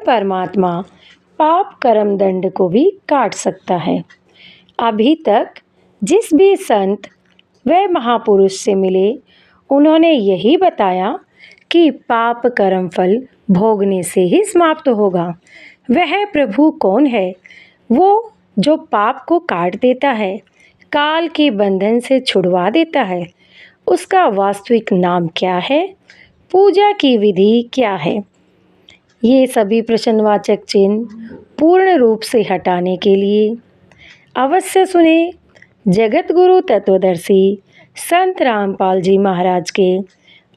परमात्मा पाप कर्म दंड को भी काट सकता है। अभी तक जिस भी संत व महापुरुष से मिले उन्होंने यही बताया कि पाप कर्म फल भोगने से ही समाप्त होगा। वह प्रभु कौन है? वो जो पाप को काट देता है, काल के बंधन से छुड़वा देता है। उसका वास्तविक नाम क्या है? पूजा की विधि क्या है? ये सभी प्रश्नवाचक चिन्ह पूर्ण रूप से हटाने के लिए अवश्य सुने जगत गुरु तत्वदर्शी संत रामपाल जी महाराज के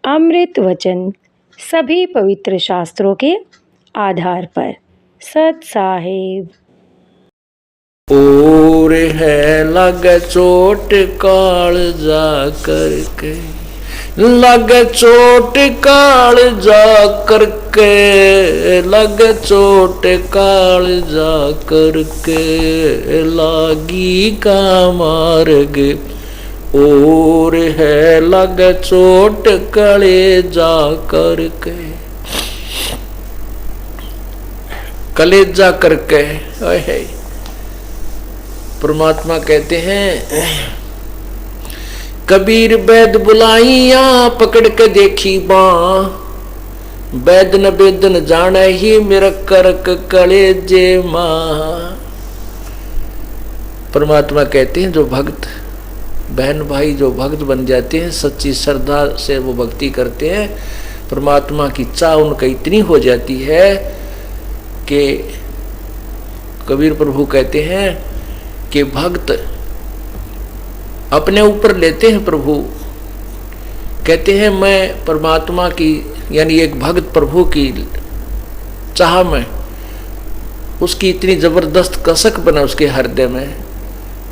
अमृत वचन, सभी पवित्र शास्त्रों के आधार पर। सत साहिब। और है लग चोट काल जा करके, लग चोट काल जा करके, लग चोट काल जा करके, लागी का मार्ग और है लग चोट कले जा करके, कलेजा करके। परमात्मा कहते हैं कबीर वैद बुलाइया पकड़ के देखी बाँ, वैद न वेदन जाने ही मेरा करक कलेजे माँ। परमात्मा कहते हैं जो भक्त बहन भाई जो भक्त बन जाते हैं, सच्ची श्रद्धा से वो भक्ति करते हैं, परमात्मा की चाह उनका इतनी हो जाती है कि कबीर प्रभु कहते हैं कि भक्त अपने ऊपर लेते हैं। प्रभु कहते हैं मैं परमात्मा की यानी एक भक्त प्रभु की चाह में उसकी इतनी जबरदस्त कसक बना उसके हृदय में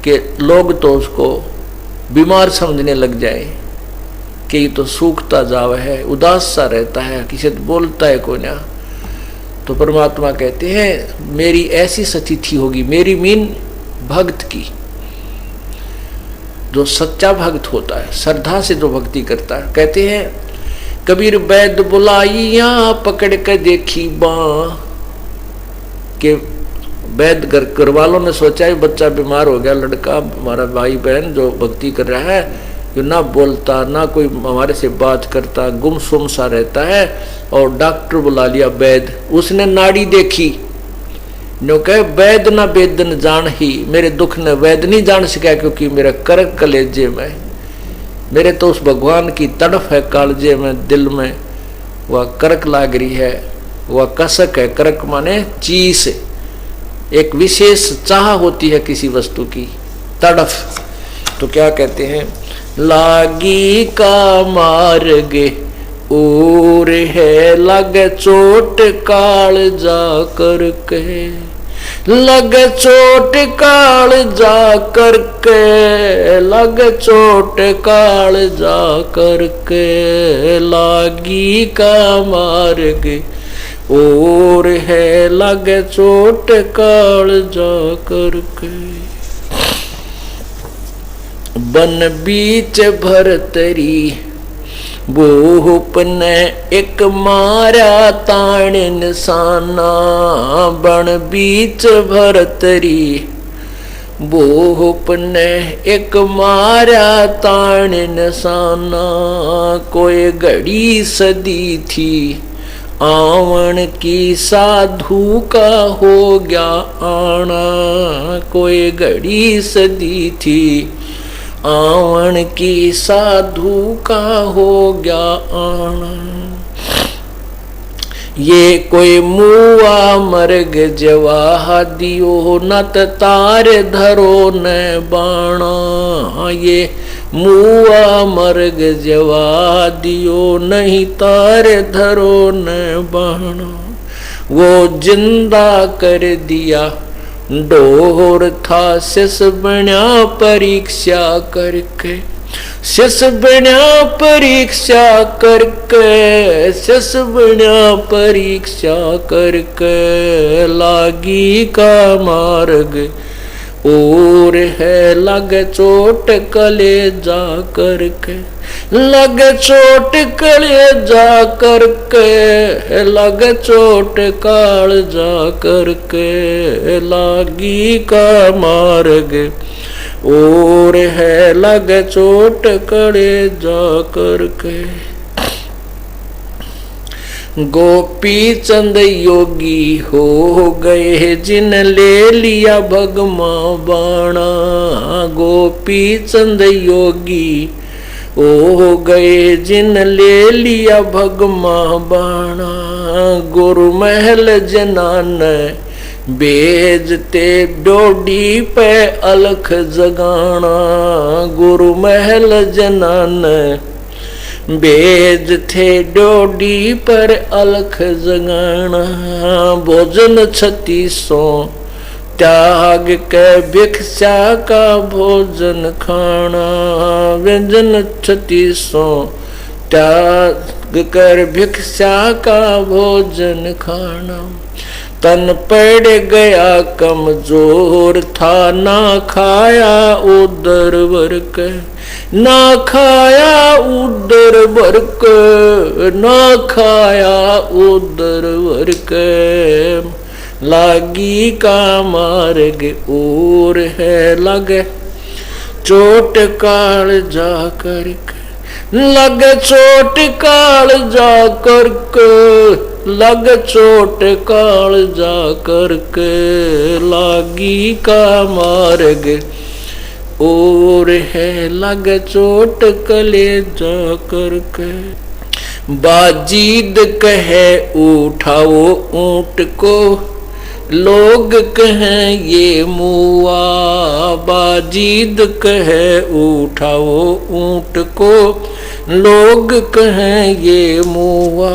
कि लोग तो उसको बीमार समझने लग जाए कि ये तो सूखता जावा है, उदास सा रहता है, किसी से बोलता है कोई ना। तो परमात्मा कहते हैं मेरी ऐसी सतिथि होगी, मेरी मीन भक्त की, जो सच्चा भक्त होता है, श्रद्धा से जो भक्ति करता है। कहते हैं कबीर वैद बुलाइया पकड़ के देखी बाँ, के वैद घर वालों ने सोचा है बच्चा बीमार हो गया, लड़का हमारा भाई बहन जो भक्ति कर रहा है, जो ना बोलता ना कोई हमारे से बात करता, गुमसुम सा रहता है, और डॉक्टर बुला लिया वैद। उसने नाड़ी देखी, नो कहे वैद ना वेदन जान ही, मेरे दुख ने वैद नहीं जान सका क्योंकि मेरा करक कलेजे में, मेरे तो उस भगवान की तड़फ है कालजे में, दिल में वह करक लाग रही है, वह कसक है। करक माने चीज, एक विशेष चाह होती है किसी वस्तु की, तड़फ। तो क्या कहते हैं लागी का मार्गे और है लग चोट काल जा करके, लग चोट काल जा करके, लग चोट काल जा करके, लागी का मार्ग और है लग चोट काल जा करके। बन बीच भरतरी बोहप ने एक मारा ताण निशाना, बन बीच भरतरी बोहप ने एक मारा ताण निशाना, कोई घड़ी सदी थी आवन की साधु का हो गया आना, कोई घड़ी सदी थी आवन की साधु का हो गया आना, ये कोई मुआ मर्ग जवा दियो नत तार धरो न बाणा, ये मुआ मर्ग जवा दियो नहीं तार धरो न बाणा, वो जिंदा कर दिया डोर था शिष बना परीक्षा करके, शिष बना परीक्षा करके, शिष बना परीक्षा करके, लागी का मार्ग और है लगे चोट कलेजा करके, लगे चोट कलेजा करके, लगे चोट कालजा करके, लागी का मार्ग और है लगे चोट कलेजा करके। गोपी चंद योगी हो गए जिन ले लिया भगमा बाणा, गोपी चंद योगी हो गए जिन ले लिया भगमा बाणा। गुरु महल जनान बेजते डोडी पे अलख जगाना, गुरु महल जनान बेज थे डोडी पर अलख जगाना। भोजन 3600 त्याग के भिक्षा का भोजन खाना, व्यंजन 3600 त्याग कर भिक्षा का भोजन खाना। तन पड़ गया कमजोर था ना खाया उदर वर्क, ना खाया उदर वर्क, ना खाया उदर वर्क। लागी का मार्ग और है लगे चोट काल जा करके, लगे चोट काल जा करके, लगे चोट काल जा करके। लागी का मार्ग और है लगे चोट कलेजा करके। बाजीद कहे उठाओ ऊंट को, लोग कहें ये मुआ, बाजीद कहे उठाओ ऊंट को, लोग कहें ये मुआ।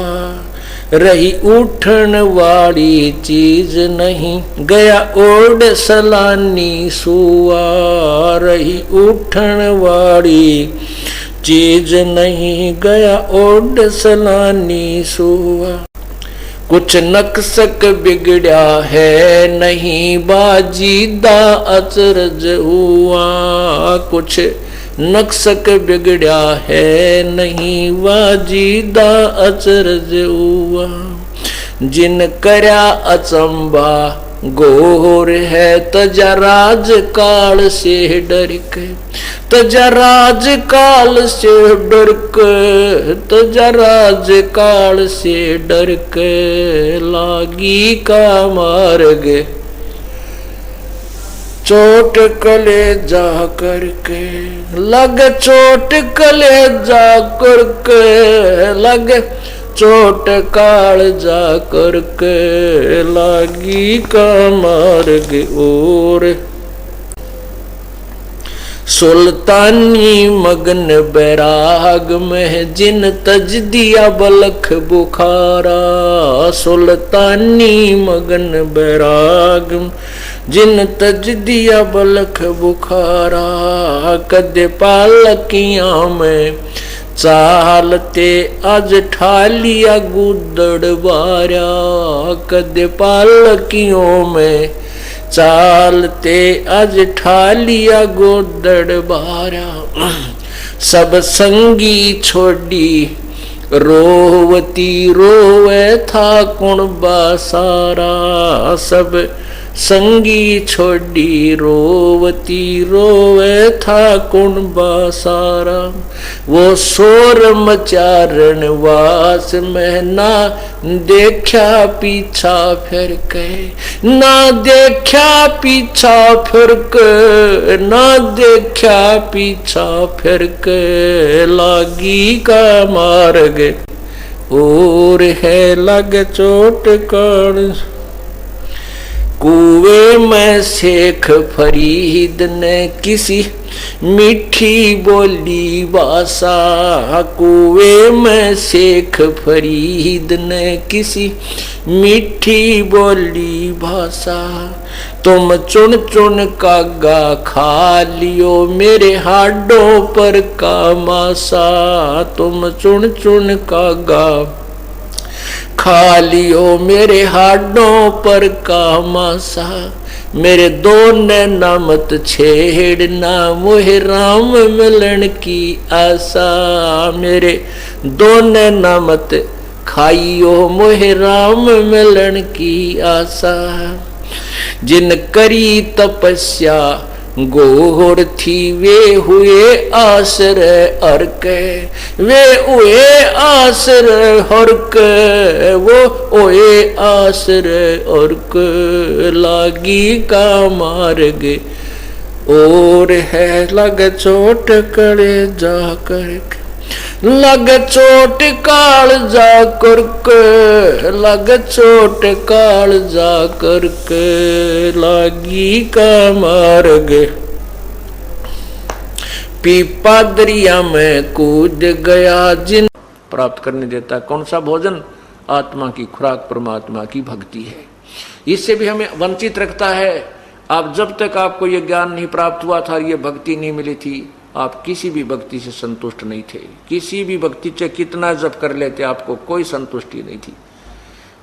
रही उठन वाली चीज नहीं गया ओढ़ सलानी सुआ, रही उठन वाली चीज नहीं गया ओढ़ सलानी सुआ। कुछ नक्सक बिगड़ा है नहीं बाजीदा अचरज हुआ, कुछ नक्सक बिगड़ा है नहीं वाजीदा अचरज हुआ। जिन करया अचंबा गोर है तजा राज काल से डर के, तजा राज काल से डर के, तजा राज काल से डर के। लागी का मार्ग चोट कले जा करके, लग चोट कले जा करके, लग चोट काल जा करके। लागी का मार्ग और सुल्तानी मगन बैराग में जिन तज दिया बलख बुखारा, सुल्तानी मगन बैराग जिन तज दिया बलख बुखारा। कद पालकियां में चालते आज ठालिया गुदड़ बारा, कद पालकियों में चालते आज ठालिया गोदड़ बारा। सब संगी छोड़ी रोवती रोवे था कुणबा सारा, सब संगी छोड़ी रोवती रोवे था कुणबा सारा। वो शोर मचारण वास में ना देखा पीछा फिर के, ना देखा पीछा फिर के, ना देखा पीछा फिर के। लागी का मार्ग और है लग चोट काल। कुएं में शेख फरीद ने किसी मीठी बोली भाषा, कुएं में शेख फरीद ने किसी मीठी बोली भाषा। तुम चुन चुन कागा खा लियो मेरे हाडों पर का मासा, तुम चुन चुन कागा खा लियो मेरे हाडों पर का मासा, मेरे दो नैना मत छेड़ना मोहे राम मिलन की आशा, मेरे दो नैना मत खाइयो मोहे राम मिलन की आशा। जिन करी तपस्या गोर थी वे हुए आश्रय अर्क, वे हुए आश्रय हर्क, वो हुए आश्रय अर्क। लागी का मार्ग और है लग चोट करे जा करके, लग चोट काल जा करके, लग चोट काल जा करके, लागी का मार्ग। पीपा दरिया में कूद गया जिन प्राप्त करने देता है। कौन सा भोजन? आत्मा की खुराक परमात्मा की भक्ति है। इससे भी हमें वंचित रखता है। आप जब तक आपको ये ज्ञान नहीं प्राप्त हुआ था, ये भक्ति नहीं मिली थी, आप किसी भी भक्ति से संतुष्ट नहीं थे। किसी भी भक्ति से कितना जप कर लेते आपको कोई संतुष्टि नहीं थी।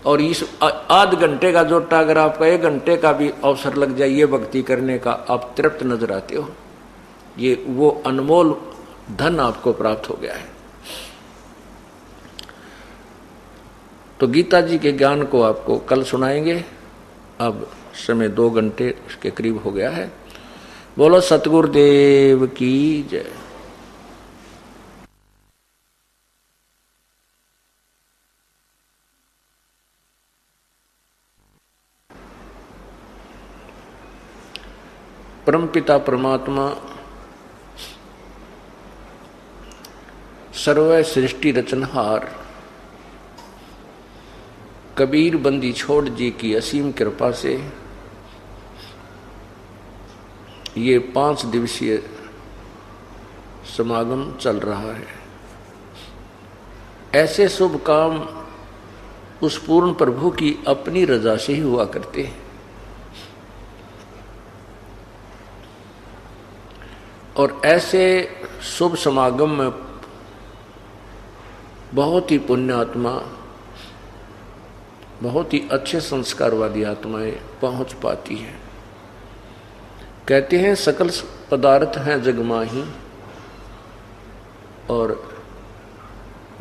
और इस आध घंटे का जोटा अगर आपका 1 घंटे का भी अवसर लग जाए ये भक्ति करने का, आप तृप्त नजर आते हो। ये वो अनमोल धन आपको प्राप्त हो गया है। तो गीता जी के ज्ञान को आपको कल सुनाएंगे। अब समय 2 घंटे उसके करीब हो गया है। बोलो सतगुरुदेव की जय। परमपिता परमात्मा सर्व सृष्टि रचनहार कबीर बंदी छोड़ जी की असीम कृपा से ये 5 दिवसीय समागम चल रहा है। ऐसे शुभ काम उस पूर्ण प्रभु की अपनी रजा से ही हुआ करते हैं। और ऐसे शुभ समागम में बहुत ही पुण्यात्मा, बहुत ही अच्छे संस्कार वाली आत्माएं पहुंच पाती हैं। कहते हैं सकल पदार्थ हैं जगमाही और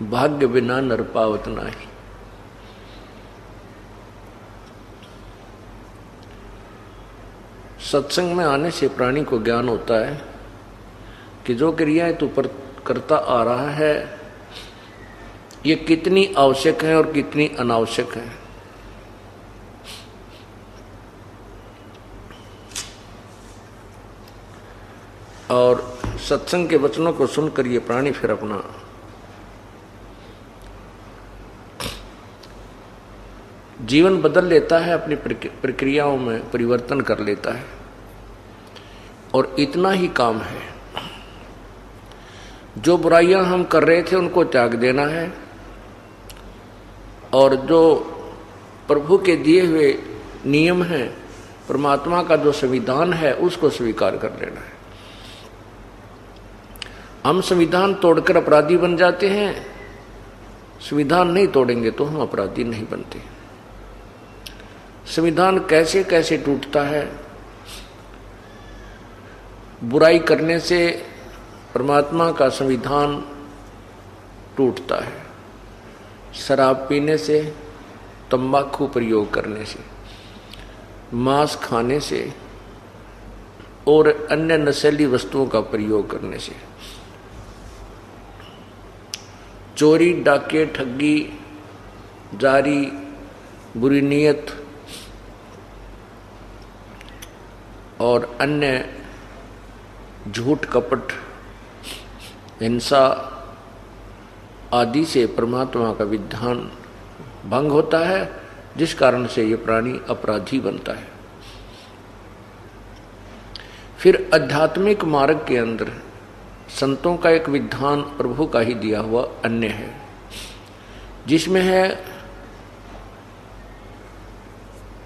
भाग्य बिना नर पावत नाही। सत्संग में आने से प्राणी को ज्ञान होता है कि जो क्रियाएं तू करता आ रहा है ये कितनी आवश्यक है और कितनी अनावश्यक है। और सत्संग के वचनों को सुनकर ये प्राणी फिर अपना जीवन बदल लेता है, अपनी प्रक्रियाओं में परिवर्तन कर लेता है। और इतना ही काम है। जो बुराइयां हम कर रहे थे उनको त्याग देना है और जो प्रभु के दिए हुए नियम हैं, परमात्मा का जो संविधान है उसको स्वीकार कर लेना है। हम संविधान तोड़कर अपराधी बन जाते हैं, संविधान नहीं तोड़ेंगे तो हम अपराधी नहीं बनते। संविधान कैसे कैसे टूटता है। बुराई करने से परमात्मा का संविधान टूटता है। शराब पीने से, तंबाकू प्रयोग करने से, मांस खाने से और अन्य नशीली वस्तुओं का प्रयोग करने से, चोरी, डाके, ठगी, जारी, बुरी नीयत और अन्य झूठ, कपट, हिंसा आदि से परमात्मा का विधान भंग होता है, जिस कारण से ये प्राणी अपराधी बनता है। फिर आध्यात्मिक मार्ग के अंदर संतों का एक विधान प्रभु का ही दिया हुआ अन्य है, जिसमें है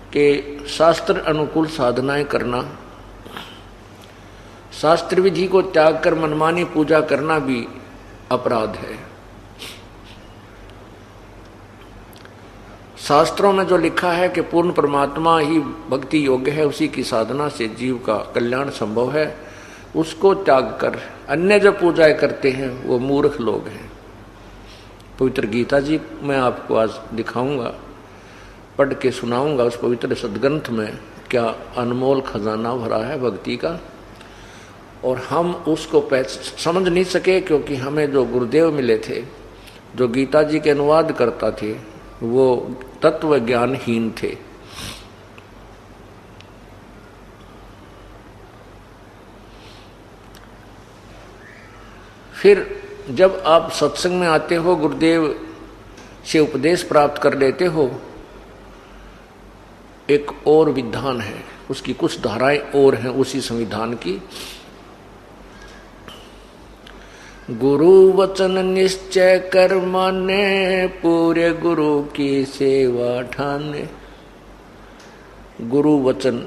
कि शास्त्र अनुकूल साधनाएं करना, शास्त्र विधि को त्याग कर मनमानी पूजा करना भी अपराध है। शास्त्रों में जो लिखा है कि पूर्ण परमात्मा ही भक्ति योग्य है, उसी की साधना से जीव का कल्याण संभव है, उसको त्याग कर अन्य जो पूजाएं करते हैं वो मूर्ख लोग हैं। पवित्र गीता जी मैं आपको आज दिखाऊंगा, पढ़ के सुनाऊंगा। उस पवित्र सदग्रंथ में क्या अनमोल खजाना भरा है भक्ति का, और हम उसको समझ नहीं सके क्योंकि हमें जो गुरुदेव मिले थे, जो गीता जी के अनुवाद करता थे, वो तत्व ज्ञानहीन थे। फिर जब आप सत्संग में आते हो, गुरुदेव से उपदेश प्राप्त कर लेते हो, एक और विधान है, उसकी कुछ धाराएं और हैं उसी संविधान की। गुरु वचन निश्चय कर माने, पूरे गुरु की सेवा ठाने। गुरु वचन,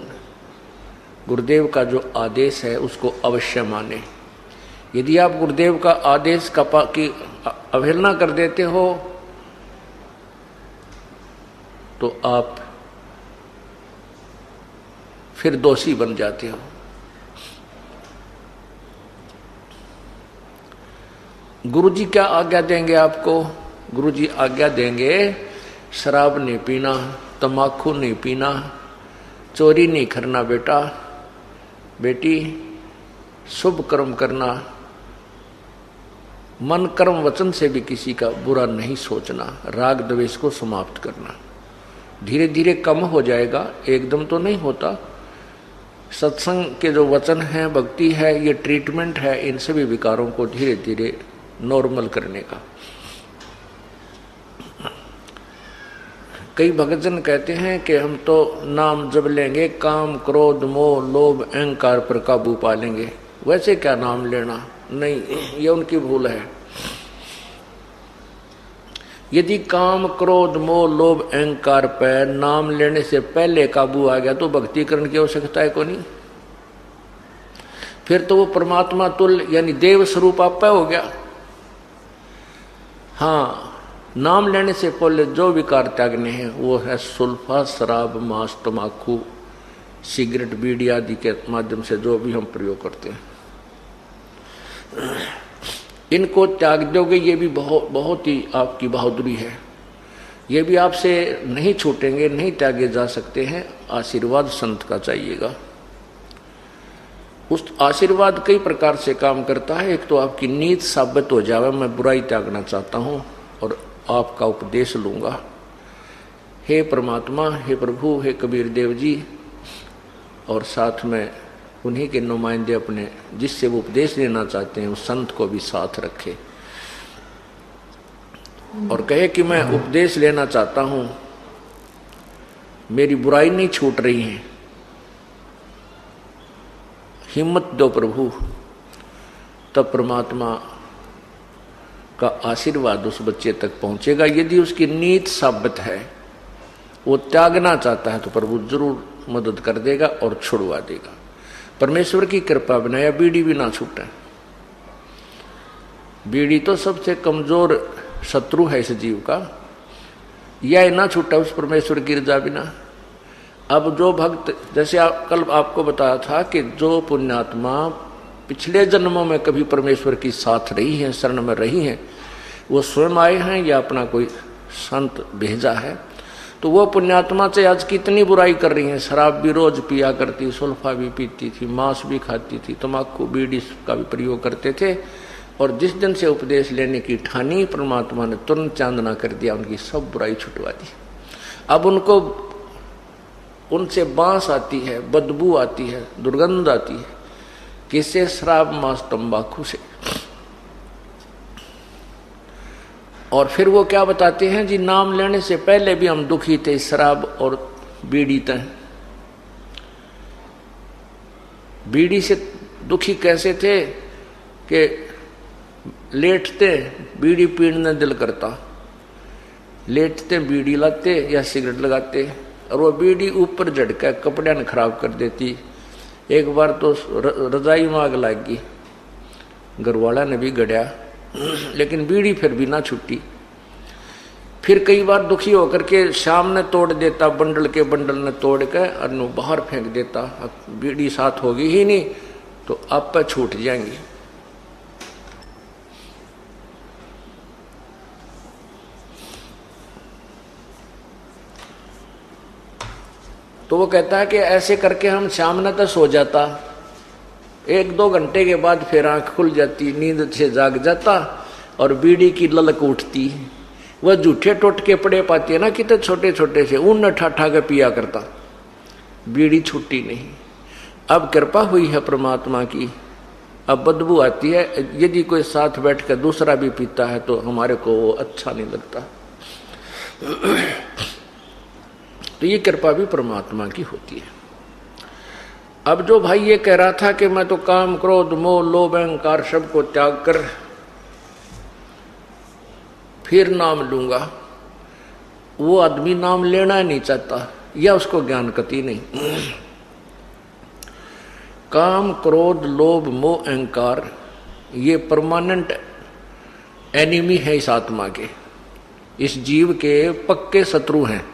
गुरुदेव का जो आदेश है उसको अवश्य माने। यदि आप गुरुदेव का आदेश की अवहेलना कर देते हो तो आप फिर दोषी बन जाते हो। गुरुजी क्या आज्ञा देंगे आपको? गुरुजी आज्ञा देंगे शराब नहीं पीना, तम्बाकू नहीं पीना, चोरी नहीं करना बेटा बेटी, शुभ कर्म करना, मन कर्म वचन से भी किसी का बुरा नहीं सोचना, राग द्वेष को समाप्त करना। धीरे धीरे कम हो जाएगा, एकदम तो नहीं होता। सत्संग के जो वचन हैं, भक्ति है, ये ट्रीटमेंट है इन सभी विकारों को धीरे धीरे नॉर्मल करने का। कई भक्तजन कहते हैं कि हम तो नाम जप लेंगे, काम क्रोध मोह लोभ अहंकार पर काबू पा लेंगे। वैसे क्या नाम लेना? नहीं, ये उनकी भूल है। यदि काम क्रोध मोह लोभ अहंकार पर नाम लेने से पहले काबू आ गया तो भक्ति करने की आवश्यकता है को नहीं। फिर तो वो परमात्मा तुल्य यानी देव स्वरूप आप हो गया। हाँ, नाम लेने से पहले जो विकार त्यागने हैं वो है सुल्फा, शराब, मांस, तम्बाकू, सिगरेट, बीड़ी आदि के माध्यम से जो भी हम प्रयोग करते हैं, इनको त्याग दोगे, ये भी बहुत ही आपकी बहादुरी है। ये भी आपसे नहीं छूटेंगे, नहीं त्यागे जा सकते हैं। आशीर्वाद संत का चाहिएगा। उस आशीर्वाद कई प्रकार से काम करता है। एक तो आपकी नीत साबित हो जावे, मैं बुराई त्यागना चाहता हूँ और आपका उपदेश लूंगा। हे परमात्मा, हे प्रभु, हे कबीर देव जी, और साथ में उन्हीं के नुमाइंदे अपने जिससे वो उपदेश लेना चाहते हैं उस संत को भी साथ रखे और कहे कि मैं उपदेश लेना चाहता हूं, मेरी बुराई नहीं छूट रही है, हिम्मत दो प्रभु। तब परमात्मा का आशीर्वाद उस बच्चे तक पहुंचेगा। यदि उसकी नीत साबित है, वो त्यागना चाहता है, तो प्रभु जरूर मदद कर देगा और छुड़वा देगा। परमेश्वर की कृपा बिना या बीड़ी भी ना छूटे। बीड़ी तो सबसे कमजोर शत्रु है इस जीव का, यह ना छूटा उस परमेश्वर की रजा बिना। अब जो भक्त, जैसे कल आपको बताया था कि जो पुण्यात्मा पिछले जन्मों में कभी परमेश्वर की साथ रही हैं, शरण में रही हैं, वो स्वयं आए हैं या अपना कोई संत भेजा है, तो वो पुण्यात्मा से आज कितनी बुराई कर रही हैं। शराब भी रोज पिया करती, सुल्फा भी पीती थी, मांस भी खाती थी, तम्बाकू बीड़ी का भी प्रयोग करते थे, और जिस दिन से उपदेश लेने की ठानी, परमात्मा ने तुरंत चांदना कर दिया, उनकी सब बुराई छुटवा दी। अब उनको उनसे बांस आती है, बदबू आती है, दुर्गंध आती है। किससे? शराब, मांस, तंबाकू से। और फिर वो क्या बताते हैं जी, नाम लेने से पहले भी हम दुखी थे, शराब और बीड़ी तय। बीड़ी से दुखी कैसे थे कि लेटते बीड़ी पीने दिल करता, लेटते बीड़ी लाते या सिगरेट लगाते, और वो बीड़ी ऊपर झटका कपड़े ने खराब कर देती। एक बार तो रजाई में आग लग गई, घरवाला ने भी गड़िया, लेकिन बीड़ी फिर भी ना छूटी। फिर कई बार दुखी होकर के शाम ने तोड़ देता, बंडल के बंडल ने तोड़ के और बाहर फेंक देता। बीड़ी साथ होगी ही नहीं तो आप पे छूट जाएंगी। तो वो कहता है कि ऐसे करके हम शाम न तो सो जाता, 1-2 घंटे के बाद फिर आंख खुल जाती, नींद से जाग जाता और बीड़ी की ललक उठती। वह झूठे टोटके पड़े पाती है ना, कितने छोटे छोटे से ऊन ठाठा के पिया करता, बीड़ी छूटी नहीं। अब कृपा हुई है परमात्मा की, अब बदबू आती है। यदि कोई साथ बैठ कर दूसरा भी पीता है तो हमारे को वो अच्छा नहीं लगता। तो ये कृपा भी परमात्मा की होती है। अब जो भाई ये कह रहा था कि मैं तो काम क्रोध मोह लोभ अहंकार सबको त्याग कर फिर नाम लूंगा, वो आदमी नाम लेना ही नहीं चाहता या उसको ज्ञान कति नहीं। काम क्रोध लोभ मोह अहंकार ये परमानेंट एनिमी है इस आत्मा के, इस जीव के पक्के शत्रु हैं।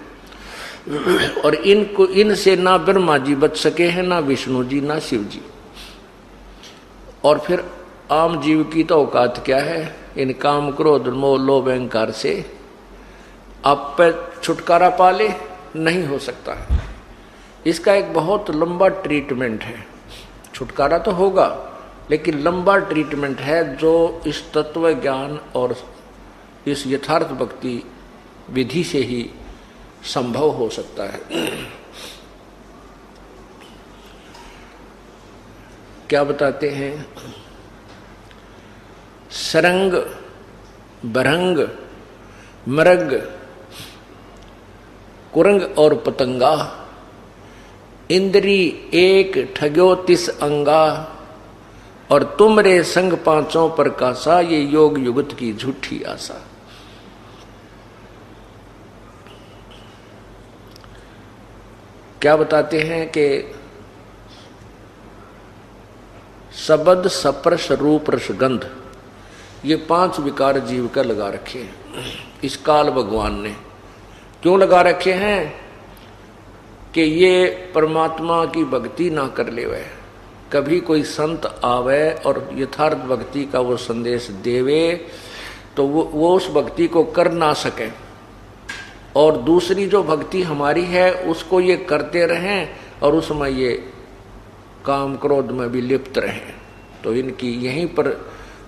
और इनसे ना ब्रह्मा जी बच सके हैं, ना विष्णु जी, ना शिव जी। और फिर आम जीव की तो औकात क्या है, इन काम क्रोध मोह लोभ अहंकार से आप पे छुटकारा पाले नहीं हो सकता है। इसका एक बहुत लंबा ट्रीटमेंट है। छुटकारा तो होगा लेकिन लंबा ट्रीटमेंट है जो इस तत्व ज्ञान और इस यथार्थ भक्ति विधि से ही संभव हो सकता है। क्या बताते हैं, सरंग बरंग मृग कुरंग और पतंगा इंद्री एक ठग्यो 30 अंगा और तुम रे संग 5 प्रकाशा ये योग युगत की झूठी आशा। क्या बताते हैं कि शब्द सप्रश रूप रसगंध ये 5 विकार जीव का लगा रखे हैं इस काल भगवान ने। क्यों लगा रखे हैं कि ये परमात्मा की भक्ति ना कर ले। वह कभी कोई संत आवे और यथार्थ भक्ति का वो संदेश देवे तो वो उस भक्ति को कर ना सके, और दूसरी जो भक्ति हमारी है उसको ये करते रहें और उसमें ये काम क्रोध में भी लिप्त रहें, तो इनकी यहीं पर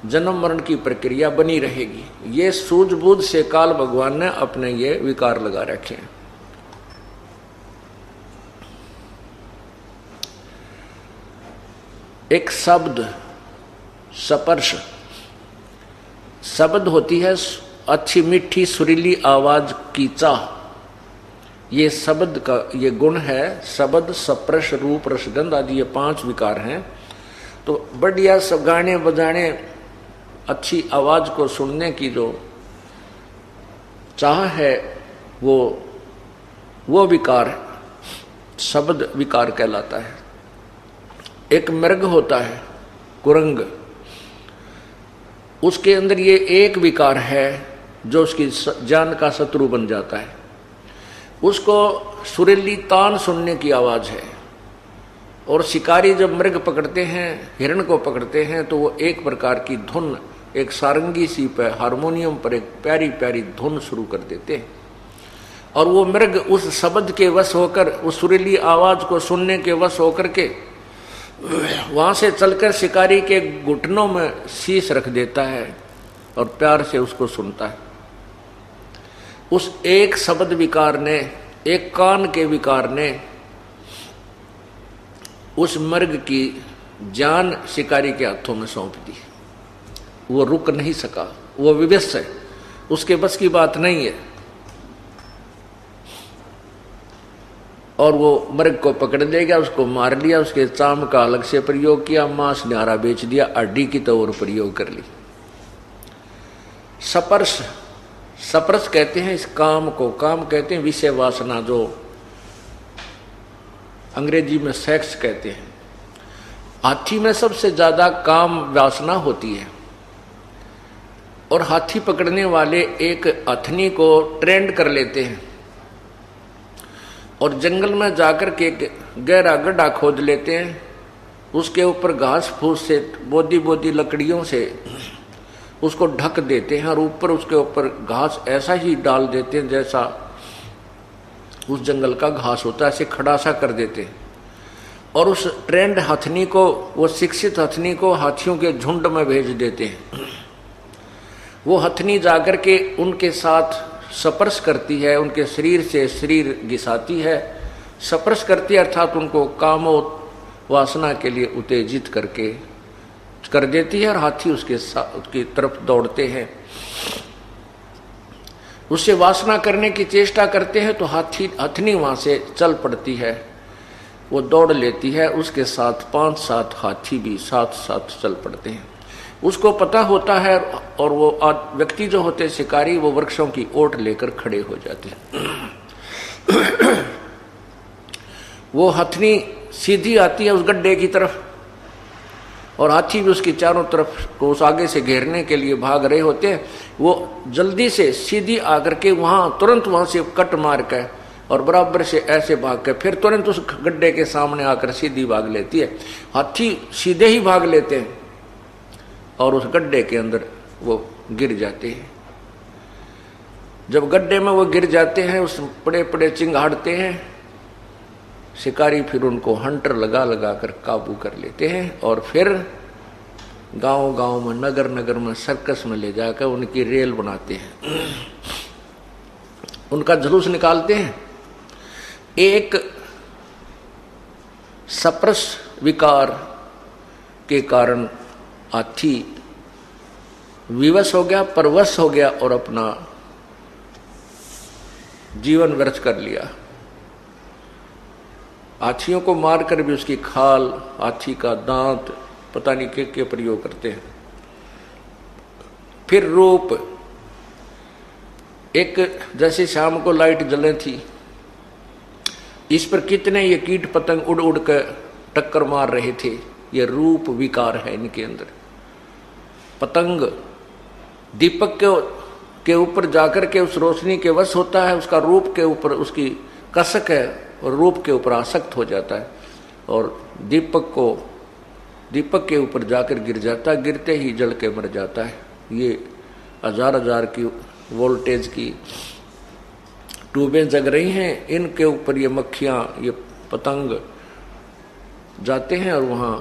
जन्म मरण की प्रक्रिया बनी रहेगी। ये सूझबूझ से काल भगवान ने अपने ये विकार लगा रखे हैं। एक शब्द स्पर्श, शब्द होती है अच्छी मीठी सुरीली आवाज की चाह, ये शब्द का ये गुण है। शब्द स्पर्श रूप रसगंध आदि ये 5 विकार हैं। तो बढ़िया सब गाने बजाने अच्छी आवाज को सुनने की जो चाह है वो विकार शब्द विकार कहलाता है। एक मृग होता है कुरंग, उसके अंदर ये एक विकार है जो उसकी जान का शत्रु बन जाता है। उसको सुरीली तान सुनने की आवाज है, और शिकारी जब मृग पकड़ते हैं, हिरण को पकड़ते हैं, तो वो एक प्रकार की धुन, एक सारंगी सी पर हारमोनियम पर एक प्यारी प्यारी धुन शुरू कर देते हैं, और वो मृग उस शब्द के वश होकर, उस सुरीली आवाज को सुनने के वश होकर के वहां से चलकर शिकारी के घुटनों में शीश रख देता है और प्यार से उसको सुनता है। उस एक शब्द विकार ने, एक कान के विकार ने उस मृग की जान शिकारी के हाथों में सौंप दी। वो रुक नहीं सका, वो विवश है, उसके बस की बात नहीं है। और वो मृग को पकड़ ले गया, उसको मार लिया, उसके चाम का अलग से प्रयोग किया, मांस न्यारा बेच दिया, हड्डी की तो और प्रयोग कर ली। स्पर्श, स्पर्श कहते हैं इस काम को, काम कहते हैं विषय वासना, जो अंग्रेजी में सेक्स कहते हैं। हाथी में सबसे ज्यादा काम वासना होती है, और हाथी पकड़ने वाले एक हथनी को ट्रेंड कर लेते हैं और जंगल में जाकर के गहरा गड्ढा खोद लेते हैं, उसके ऊपर घास फूस से बोदी बोदी लकड़ियों से उसको ढक देते हैं और ऊपर उसके ऊपर घास ऐसा ही डाल देते हैं जैसा उस जंगल का घास होता है, ऐसे खड़ा सा कर देते हैं। और उस ट्रेंड हथनी को, वो शिक्षित हथनी को हाथियों के झुंड में भेज देते हैं। वो हथनी जाकर के उनके साथ स्पर्श करती है, उनके शरीर से शरीर घिसाती है, स्पर्श करती है अर्थात उनको कामो वासना के लिए उत्तेजित करके कर देती है और हाथी उसके साथ उसकी तरफ दौड़ते हैं। उससे वासना करने की चेष्टा करते हैं तो हथनी वहां से चल पड़ती है, वो दौड़ लेती है, उसके साथ 5-7 हाथी भी साथ साथ चल पड़ते हैं। उसको पता होता है और वो व्यक्ति जो होते शिकारी वो वृक्षों की ओट लेकर खड़े हो जाते हैं। वो हथनी सीधी आती है उस गड्ढे की तरफ और हाथी भी उसकी चारों तरफ को उस आगे से घेरने के लिए भाग रहे होते हैं। वो जल्दी से सीधी आकर के तुरंत वहां से कट मार कर और बराबर से ऐसे भाग कर फिर तुरंत उस गड्ढे के सामने आकर सीधी भाग लेती है। हाथी सीधे ही भाग लेते हैं और उस गड्ढे के अंदर वो गिर जाते हैं। जब गड्ढे में वो गिर जाते हैं, उस बड़े बड़े चिंगाड़ते हैं, शिकारी फिर उनको हंटर लगा लगा कर काबू कर लेते हैं और फिर गांव गांव में नगर नगर में सर्कस में ले जाकर उनकी रेल बनाते हैं, उनका जुलूस निकालते हैं। एक सप्रस विकार के कारण हाथी विवश हो गया, परवश हो गया और अपना जीवन व्यर्थ कर लिया। हाथियों को मारकर भी उसकी खाल, हाथी का दांत, पता नहीं क्या प्रयोग करते हैं। फिर रूप, एक जैसे शाम को लाइट जले थी, इस पर कितने ये कीट पतंग उड़ उड़ कर टक्कर मार रहे थे। ये रूप विकार है इनके अंदर। पतंग दीपक के ऊपर जाकर के उस रोशनी के वश होता है, उसका रूप के ऊपर उसकी कसक है और रूप के ऊपर आसक्त हो जाता है और दीपक के ऊपर जाकर गिर जाता है, गिरते ही जल के मर जाता है। ये हजार की वोल्टेज की ट्यूबें जग रही हैं, इनके ऊपर ये मक्खियां, ये पतंग जाते हैं और वहां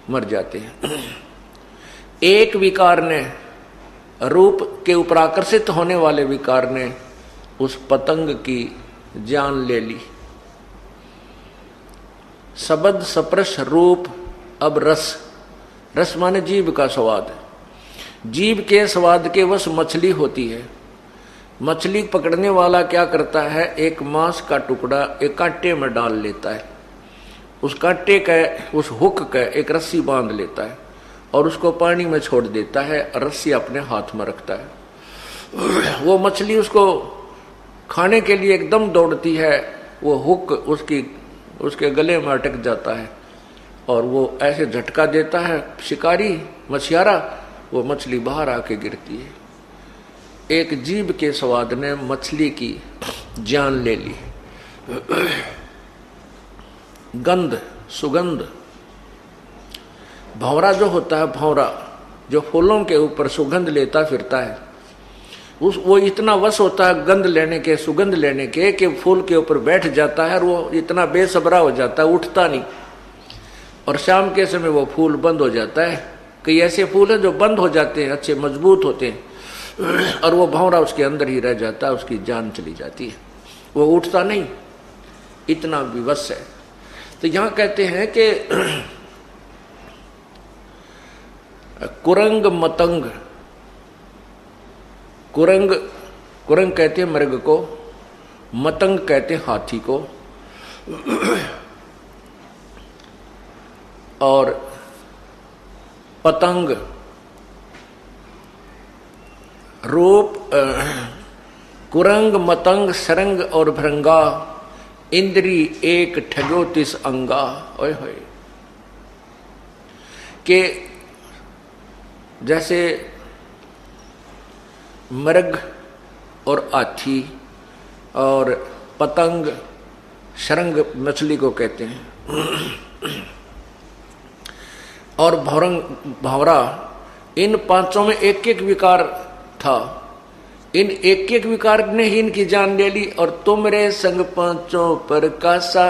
मर जाते हैं। एक विकार ने, रूप के ऊपर आकर्षित होने वाले विकार ने उस पतंग की जान ले ली। शब्द स्पर्श रूप, अब रस, रस माने जीभ का स्वाद। जीभ के स्वाद के वश मछली होती है। मछली पकड़ने वाला क्या करता है, एक मांस का टुकड़ा एक कांटे में डाल लेता है, उस कांटे का, उस हुक का एक रस्सी बांध लेता है और उसको पानी में छोड़ देता है, रस्सी अपने हाथ में रखता है। वो मछली उसको खाने के लिए एकदम दौड़ती है, वो हुक उसके गले में अटक जाता है और वो ऐसे झटका देता है शिकारी मछियारा, वो मछली बाहर आके गिरती है। एक जीभ के स्वाद ने मछली की जान ले ली। गंध, सुगंध, भंवरा जो होता है, भंवरा जो फूलों के ऊपर सुगंध लेता फिरता है, वो इतना वश होता है गंध लेने के, सुगंध लेने के, कि फूल के ऊपर बैठ जाता है और वो इतना बेसब्रा हो जाता है, उठता नहीं। और शाम के समय वो फूल बंद हो जाता है। कई ऐसे फूल हैं जो बंद हो जाते हैं, अच्छे मजबूत होते हैं, और वो भंवरा उसके अंदर ही रह जाता है, उसकी जान चली जाती है, वो उठता नहीं, इतना विवश है। तो यहां कहते हैं कि कुरंग मतंग, कुरंग कहते हैं मृग को, मतंग कहते हैं हाथी को, और पतंग रूप, कुरंग मतंग सरंग और भृंगा, इंद्री एक ठगो तिस अंगा। ओए होए, के जैसे मृग और हाथी और पतंग, शरंग मछली को कहते हैं, और भंवरा, इन पांचों में एक एक विकार था। इन एक एक विकार ने ही इनकी जान ले ली। और तुमरे संग पांचों पर कासा,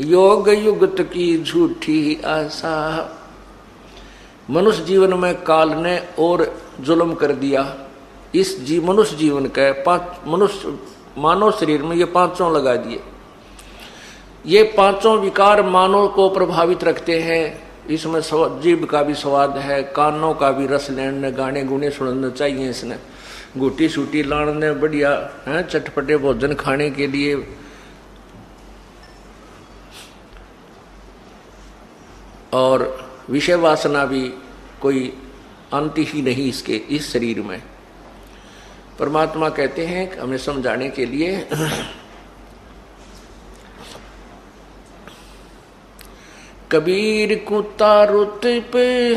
योग युगत की झूठी आशा। मनुष्य जीवन में काल ने और जुल्म कर दिया। इस मनुष्य जीवन के मनुष्य मानव शरीर में ये पांचों लगा दिए। ये पांचों विकार मानव को प्रभावित रखते हैं। इसमें जीभ का भी स्वाद है, कानों का भी रस लेने, गाने गुने सुनना चाहिए इसने, गुटी सूटी लाने, बढ़िया है चटपटे भोजन खाने के लिए। और विषय वासना भी कोई अंत ही नहीं इसके, इस शरीर में। परमात्मा कहते हैं हमें समझाने के लिए, कबीर कुत्ता रुत पे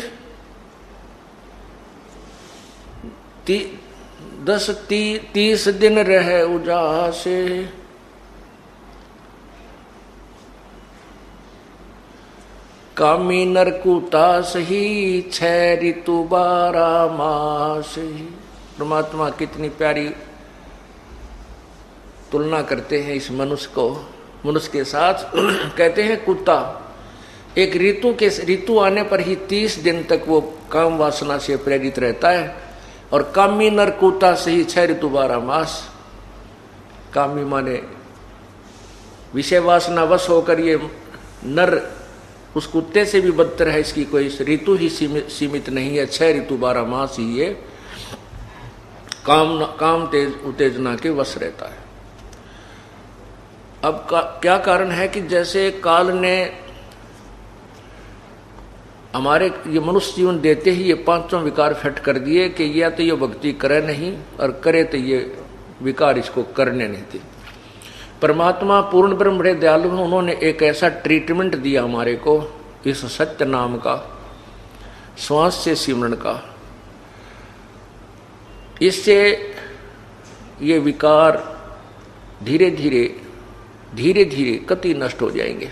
30 दिन रहे उजासे, कामी नर कुत्ता सही 6 ऋतु 12 मास। परमात्मा कितनी प्यारी तुलना करते हैं इस मनुष्य के साथ। कहते हैं कुत्ता एक ऋतु आने पर ही 30 दिन तक वो काम वासना से प्रेरित रहता है, और कामी नर कुत्ता से ही 6 ऋतु 12 मास। कामी माने विषय वासना वश होकर ये नर उस कुत्ते से भी बदतर है। इसकी कोई ऋतु ही सीमित नहीं है, 6 ऋतु 12 मास ही ये काम उत्तेजना के वश रहता है। अब क्या कारण है कि जैसे काल ने हमारे ये मनुष्य जीवन देते ही ये पांचों विकार फिट कर दिए कि या तो ये भक्ति करे नहीं, और करे तो ये विकार इसको करने नहीं दे। परमात्मा पूर्ण ब्रह्म बड़े दयालु हैं, उन्होंने एक ऐसा ट्रीटमेंट दिया हमारे को, इस सत्य नाम का, श्वास से सिमरन का। इससे ये विकार धीरे धीरे कति नष्ट हो जाएंगे,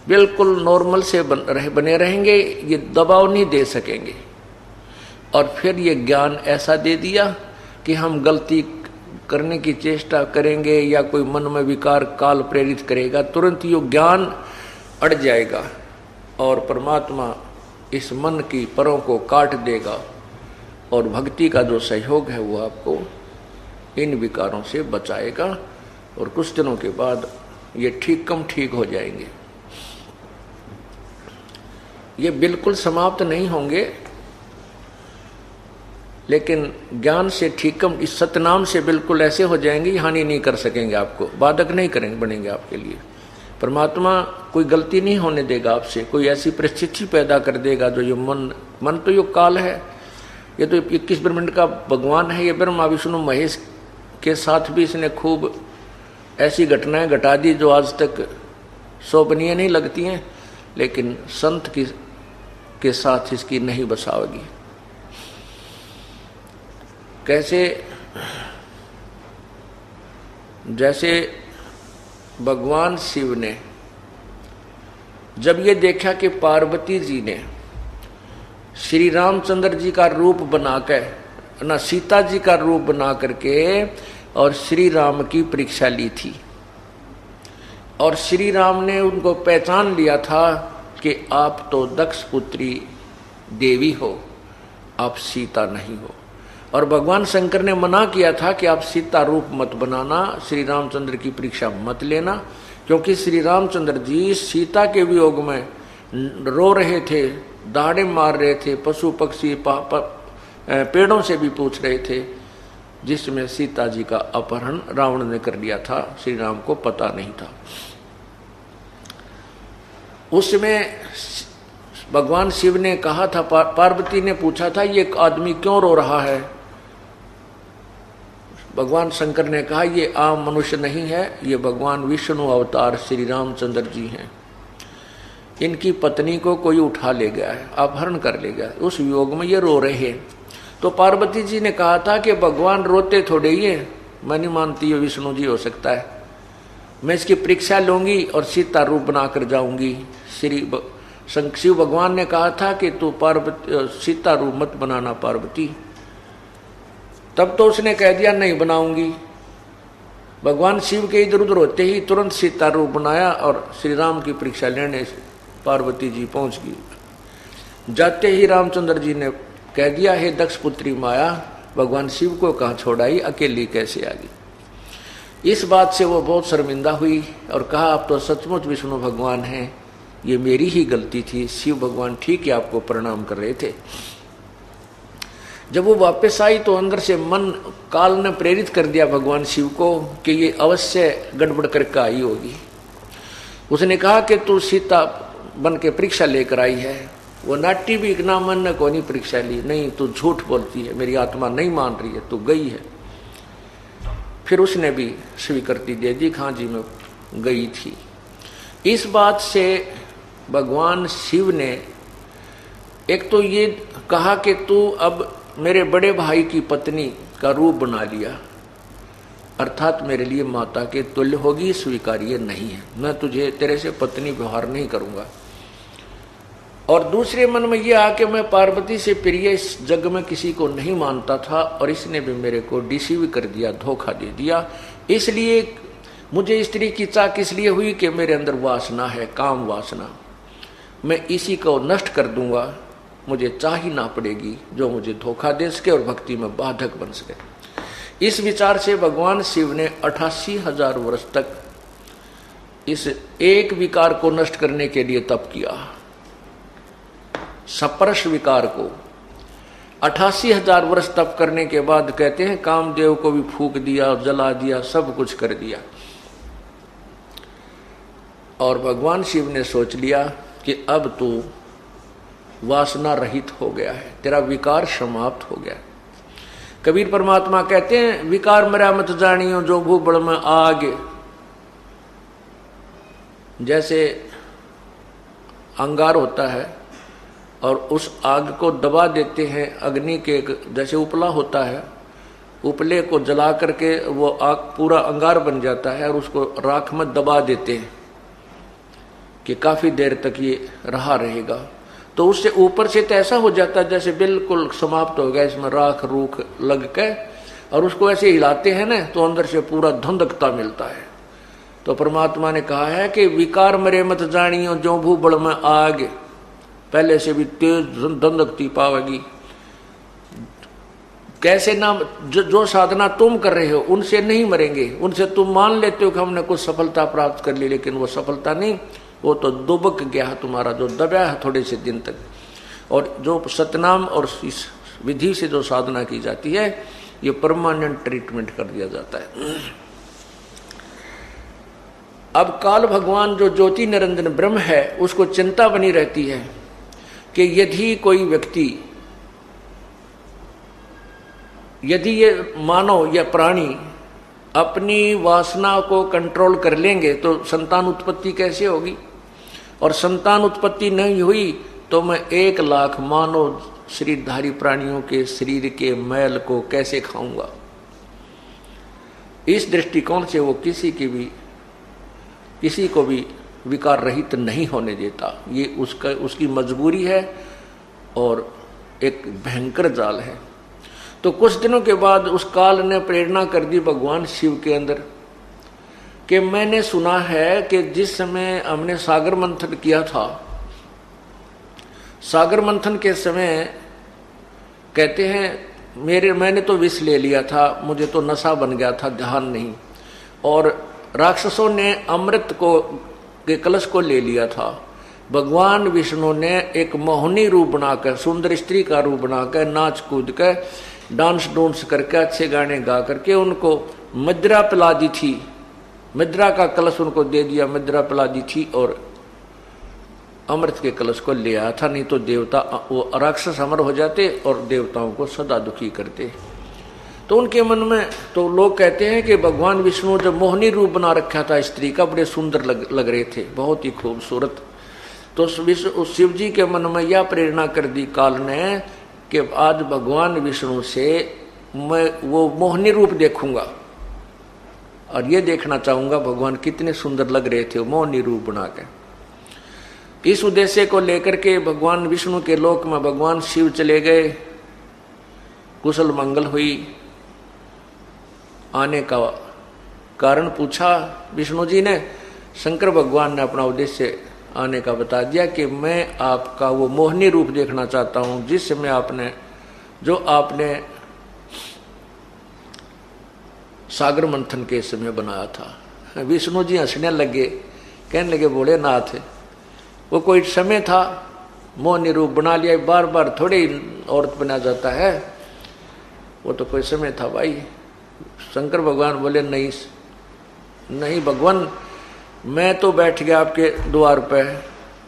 बिल्कुल नॉर्मल से बने रहेंगे, ये दबाव नहीं दे सकेंगे। और फिर ये ज्ञान ऐसा दे दिया कि हम गलती करने की चेष्टा करेंगे या कोई मन में विकार काल प्रेरित करेगा, तुरंत ये ज्ञान अड़ जाएगा और परमात्मा इस मन की परों को काट देगा, और भक्ति का जो सहयोग है वो आपको इन विकारों से बचाएगा, और कुछ दिनों के बाद ये ठीक हो जाएंगे। ये बिल्कुल समाप्त नहीं होंगे, लेकिन ज्ञान से ठीकम इस सतनाम से बिल्कुल ऐसे हो जाएंगे, हानि नहीं कर सकेंगे, आपको बाधक नहीं करेंगे, बनेंगे आपके लिए। परमात्मा कोई गलती नहीं होने देगा आपसे, कोई ऐसी परिस्थिति पैदा कर देगा जो ये मन तो ये काल है, ये तो 21 ब्रह्मांड का भगवान है, ये ब्रह्मा विष्णु महेश के साथ भी इसने खूब ऐसी घटनाएं घटा दी जो आज तक शोभनीय नहीं लगती हैं, लेकिन संत के साथ इसकी नहीं बसाओगी। कैसे? जैसे भगवान शिव ने जब ये देखा कि पार्वती जी ने श्री रामचंद्र जी का रूप बनाकर, ना सीता जी का रूप बना करके और श्री राम की परीक्षा ली थी, और श्री राम ने उनको पहचान लिया था कि आप तो दक्ष पुत्री देवी हो, आप सीता नहीं हो। और भगवान शंकर ने मना किया था कि आप सीता रूप मत बनाना, श्री रामचंद्र की परीक्षा मत लेना, क्योंकि श्री रामचंद्र जी सीता के वियोग में रो रहे थे, दहाड़े मार रहे थे, पशु पक्षी पेड़ों से भी पूछ रहे थे, जिसमें सीता जी का अपहरण रावण ने कर लिया था, श्री राम को पता नहीं था। उसमें भगवान शिव ने कहा था, पार्वती ने पूछा था ये आदमी क्यों रो रहा है? भगवान शंकर ने कहा ये आम मनुष्य नहीं है, ये भगवान विष्णु अवतार श्री रामचंद्र जी हैं, इनकी पत्नी को कोई उठा ले गया है, अपहरण कर ले गया, उस वियोग में ये रो रहे हैं। तो पार्वती जी ने कहा था कि भगवान रोते थोड़े ही है, मैं नहीं मानती ये विष्णु जी हो सकता है, मैं इसकी परीक्षा लूंगी और सीता रूप बनाकर जाऊंगी। शिव भगवान ने कहा था कि तू पार्वती सीता रूप मत बनाना पार्वती। तब तो उसने कह दिया नहीं बनाऊंगी। भगवान शिव के इधर उधर होते ही तुरंत सीता रूप बनाया और श्री राम की परीक्षा लेने पार्वती जी पहुंच गई। जाते ही रामचंद्र जी ने कह दिया, हे दक्ष पुत्री माया, भगवान शिव को कहाँ छोड़ाई, अकेली कैसे आ गई। इस बात से वो बहुत शर्मिंदा हुई और कहा, आप तो सचमुच विष्णु भगवान हैं, ये मेरी ही गलती थी। शिव भगवान ठीक है आपको प्रणाम कर रहे थे। जब वो वापस आई तो अंदर से मन काल ने प्रेरित कर दिया भगवान शिव को कि ये अवश्य गड़बड़ करके आई होगी। उसने कहा कि तू सीता बन के परीक्षा लेकर आई है। वो नाट्य भी ना मन ने कोई नहीं परीक्षा ली, नहीं तू झूठ बोलती है, मेरी आत्मा नहीं मान रही है, तू गई है। फिर उसने भी स्वीकृति दे दी, हाँ जी मैं गई थी। इस बात से भगवान शिव ने एक तो ये कहा कि तू अब मेरे बड़े भाई की पत्नी का रूप बना लिया, अर्थात मेरे लिए माता के तुल्य होगी, स्वीकार्य नहीं है, मैं तुझे तेरे से पत्नी व्यवहार नहीं करूंगा। और दूसरे मन में यह आके मैं पार्वती से प्रिय इस जग में किसी को नहीं मानता था और इसने भी मेरे को डिसीव कर दिया, धोखा दे दिया। इसलिए मुझे स्त्री की चाह किस लिए हुई कि मेरे अंदर वासना है, काम वासना, मैं इसी को नष्ट कर दूंगा, मुझे चाह ही ना पड़ेगी जो मुझे धोखा दे सके और भक्ति में बाधक बन सके। इस विचार से भगवान शिव ने 88,000 वर्ष तक इस एक विकार को नष्ट करने के लिए तप किया, सपर्श विकार को। 88,000 वर्ष तप करने के बाद कहते हैं कामदेव को भी फूंक दिया और जला दिया, सब कुछ कर दिया। और भगवान शिव ने सोच लिया कि अब तू वासना रहित हो गया है, तेरा विकार समाप्त हो गया। कबीर परमात्मा कहते हैं विकार मरा मत जानियो जो भूबड़ में आग। जैसे अंगार होता है और उस आग को दबा देते हैं अग्नि के, जैसे उपला होता है, उपले को जला करके वो आग पूरा अंगार बन जाता है और उसको राख में दबा देते हैं कि काफी देर तक ये रहा रहेगा। तो उससे ऊपर से तो ऐसा हो जाता है जैसे बिल्कुल समाप्त हो गया, इसमें राख रूख लग के, और उसको ऐसे हिलाते हैं ना तो अंदर से पूरा धंधकता मिलता है। तो परमात्मा ने कहा है कि विकार मरे मत जानियो जो भूबड़ में आग, पहले से भी तेज धंधकती पावेगी। कैसे ना जो साधना तुम कर रहे हो उनसे नहीं मरेंगे, उनसे तुम मान लेते हो कि हमने कुछ सफलता प्राप्त कर ली, लेकिन वो सफलता नहीं, वो तो दुबक गया है तुम्हारा, जो दबा है थोड़े से दिन तक। और जो सतनाम और इस विधि से जो साधना की जाती है ये परमानेंट ट्रीटमेंट कर दिया जाता है। अब काल भगवान जो ज्योति निरंजन ब्रह्म है उसको चिंता बनी रहती है कि यदि कोई व्यक्ति, यदि ये मानव या प्राणी अपनी वासना को कंट्रोल कर लेंगे तो संतान उत्पत्ति कैसे होगी, और संतान उत्पत्ति नहीं हुई तो मैं 1 लाख मानव शरीरधारी प्राणियों के शरीर के मैल को कैसे खाऊंगा। इस दृष्टिकोण से वो किसी को भी विकार रहित नहीं होने देता। ये उसकी मजबूरी है और एक भयंकर जाल है। तो कुछ दिनों के बाद उस काल ने प्रेरणा कर दी भगवान शिव के अंदर कि मैंने सुना है कि जिस समय हमने सागर मंथन किया था, सागर मंथन के समय कहते हैं मैंने तो विष ले लिया था, मुझे तो नशा बन गया था, ध्यान नहीं, और राक्षसों ने अमृत के कलश को ले लिया था। भगवान विष्णु ने एक मोहनी रूप बनाकर, सुंदर स्त्री का रूप बनाकर, नाच कूद कर, डांस डूंस करके, अच्छे गाने गा करके उनको मदिरा पिला दी थी। मदिरा का कलश उनको दे दिया, मदिरा पिला दी थी और अमृत के कलश को ले आया था, नहीं तो देवता वो राक्षस अमर हो जाते और देवताओं को सदा दुखी करते। तो उनके मन में तो लोग कहते हैं कि भगवान विष्णु जब मोहनी रूप बना रखा था स्त्री का, बड़े सुंदर लग रहे थे, बहुत ही खूबसूरत। तो उस शिव जी के मन में यह प्रेरणा कर दी काल ने कि आज भगवान विष्णु से मैं वो मोहिनी रूप देखूंगा और ये देखना चाहूंगा भगवान कितने सुंदर लग रहे थे मोहिनी रूप बना के। इस उद्देश्य को लेकर के भगवान विष्णु के लोक में भगवान शिव चले गए। कुशल मंगल हुई। आने का कारण पूछा विष्णु जी ने। शंकर भगवान ने अपना उद्देश्य आने का बता दिया कि मैं आपका वो मोहिनी रूप देखना चाहता हूं जिस समय आपने सागर मंथन के समय बनाया था। विष्णु जी हंसने लगे, कहने लगे भोलेनाथ वो कोई समय था, मोहिनी रूप बना लिया, बार बार थोड़ी औरत बना जाता है, वो तो कोई समय था भाई। शंकर भगवान बोले नहीं भगवान, मैं तो बैठ गया आपके द्वार पे,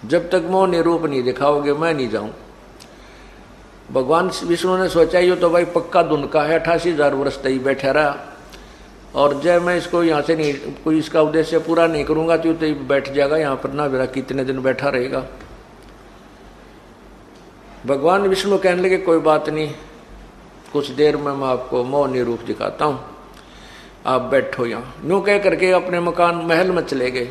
जब तक मोहिनी रूप नहीं दिखाओगे मैं नहीं जाऊं। भगवान विष्णु ने सोचा ये तो भाई पक्का दुनका है, 88,000 वर्ष तक बैठा रहा और जब मैं इसको यहाँ से नहीं कोई इसका उद्देश्य पूरा नहीं करूंगा तो बैठ जाएगा यहाँ पर ना, मेरा कितने दिन बैठा रहेगा। भगवान विष्णु कहने लगे कोई बात नहीं, कुछ देर में मैं आपको मोहिनी रूप दिखाता हूँ, आप बैठो यहाँ। यूं कह करके अपने मकान महल में चले गए।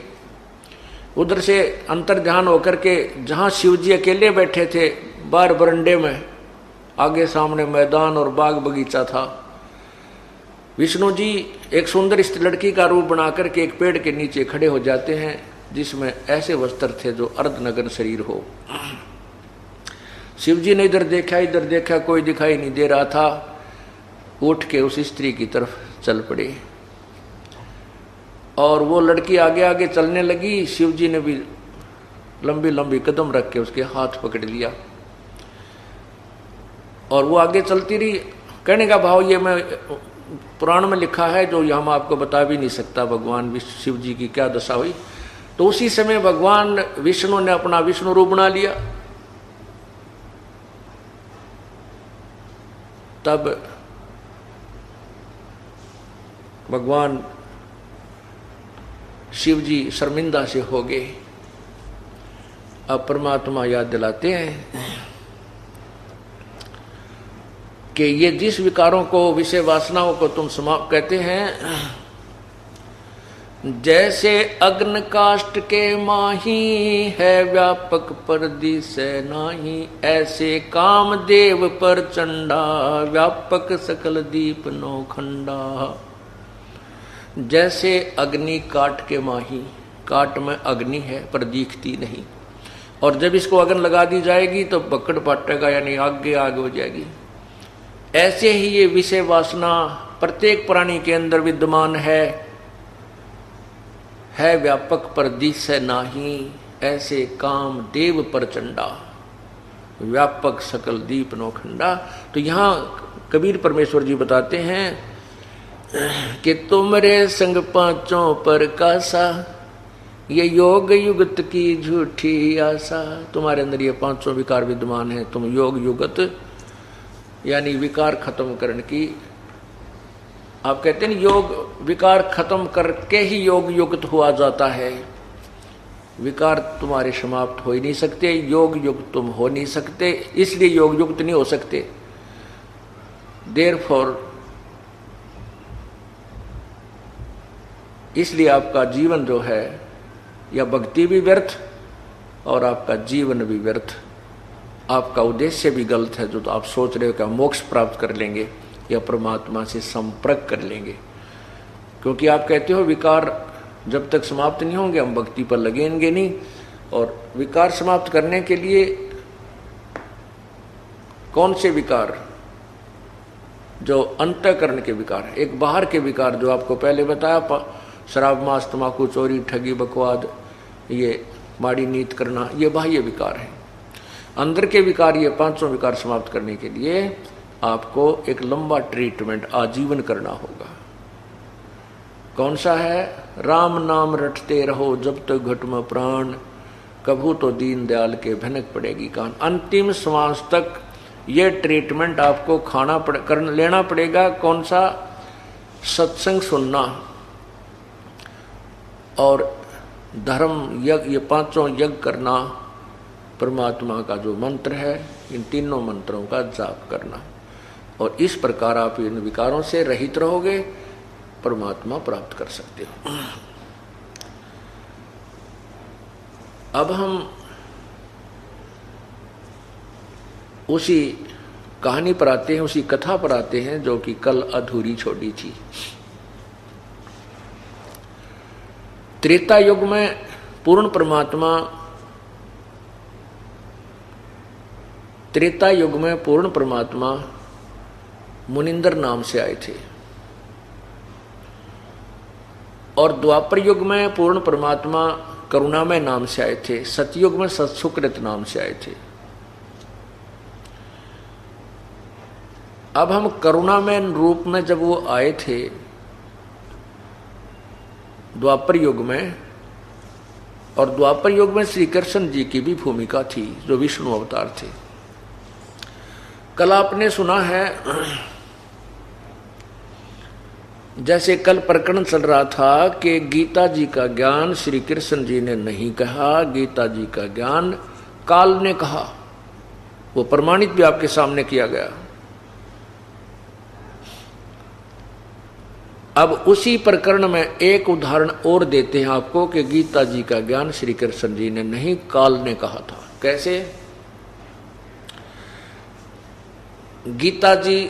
उधर से अंतर्ध्यान होकर के जहाँ शिव जी अकेले बैठे थे बाहर बरंडे में, आगे सामने मैदान और बाग बगीचा था। विष्णु जी एक सुंदर लड़की का रूप बना करके एक पेड़ के नीचे खड़े हो जाते हैं जिसमें ऐसे वस्त्र थे जो अर्धनग्न शरीर हो। शिव जी ने इधर देखा कोई दिखाई नहीं दे रहा था। उठ के उस स्त्री की तरफ चल पड़े और वो लड़की आगे आगे चलने लगी। शिव जी ने भी लंबी लंबी कदम रख के उसके हाथ पकड़ लिया और वो आगे चलती रही। कहने का भाव ये मैं पुराण में लिखा है जो हम आपको बता भी नहीं सकता भगवान शिव जी की क्या दशा हुई। तो उसी समय भगवान विष्णु ने अपना विष्णु रूप बना लिया। तब भगवान शिव जी शर्मिंदा से हो गए। अब परमात्मा याद दिलाते हैं कि ये जिस विकारों को विषय वासनाओं को तुम समाप्त कहते हैं, जैसे अग्न काष्ठ के माही है व्यापक पर दिसे नाही, ऐसे कामदेव पर चंडा व्यापक सकल दीप नौखंडा। जैसे अग्नि काट के माही, काट में अग्नि है पर दिखती नहीं, और जब इसको अग्नि लगा दी जाएगी तो पकड़ पाटेगा यानी आगे आग हो जाएगी। ऐसे ही ये विषय वासना प्रत्येक प्राणी के अंदर विद्यमान है व्यापक पर दिसे नाही, ऐसे काम देव पर चंडा व्यापक सकल दीप नौखंडा। तो यहाँ कबीर परमेश्वर जी बताते हैं कि तुमरे संग पांचों पर कासा, ये योग युगत की झूठी आशा। तुम्हारे अंदर ये पांचों विकार विद्यमान है, तुम योग युगत यानी विकार खत्म करने की, आप कहते हैं योग विकार खत्म करके ही योग युक्त हुआ जाता है। विकार तुम्हारे समाप्त हो ही नहीं सकते, योग युक्त तुम हो नहीं सकते, इसलिए योग युक्त नहीं हो सकते। देयरफॉर इसलिए आपका जीवन जो है या भक्ति भी व्यर्थ और आपका जीवन भी व्यर्थ, आपका उद्देश्य भी गलत है। जो तो आप सोच रहे हो कि हम मोक्ष प्राप्त कर लेंगे या परमात्मा से संपर्क कर लेंगे, क्योंकि आप कहते हो विकार जब तक समाप्त नहीं होंगे हम भक्ति पर लगेंगे नहीं। और विकार समाप्त करने के लिए कौन से विकार? जो अंतःकरण के विकार है, एक बाहर के विकार जो आपको पहले बताया, शराब मांस तंबाकू चोरी ठगी बकवाद ये माड़ी नीत करना, ये बाह्य विकार है। अंदर के विकार, ये पांचों विकार समाप्त करने के लिए आपको एक लंबा ट्रीटमेंट आजीवन करना होगा। कौन सा है? राम नाम रटते रहो जब तक घट में प्राण, कभू तो दीन दयाल के भनक पड़ेगी कान। अंतिम श्वास तक ये ट्रीटमेंट आपको लेना पड़ेगा। कौन सा? सत्संग सुनना और धर्म यज्ञ, ये पांचों यज्ञ करना, परमात्मा का जो मंत्र है, इन तीनों मंत्रों का जाप करना, और इस प्रकार आप इन विकारों से रहित रहोगे, परमात्मा प्राप्त कर सकते हो। अब हम उसी कहानी पर आते हैं, उसी कथा पर आते हैं जो कि कल अधूरी छोड़ी थी। त्रेता युग में पूर्ण परमात्मा, त्रेता युग में पूर्ण परमात्मा मुनिंदर नाम से आए थे, और द्वापर युग में पूर्ण परमात्मा करुणामय नाम से आए थे, सतयुग में सत्सुकृत नाम से आए थे। अब हम करुणामय रूप में जब वो आए थे द्वापर युग में, और द्वापर युग में श्री कृष्ण जी की भी भूमिका थी जो विष्णु अवतार थे। कल आपने सुना है, जैसे कल प्रकरण चल रहा था कि गीता जी का ज्ञान श्री कृष्ण जी ने नहीं कहा, गीता जी का ज्ञान काल ने कहा, वो प्रमाणित भी आपके सामने किया गया। अब उसी प्रकरण में एक उदाहरण और देते हैं आपको कि गीता जी का ज्ञान श्री कृष्ण जी ने नहीं, काल ने कहा था। कैसे? गीता जी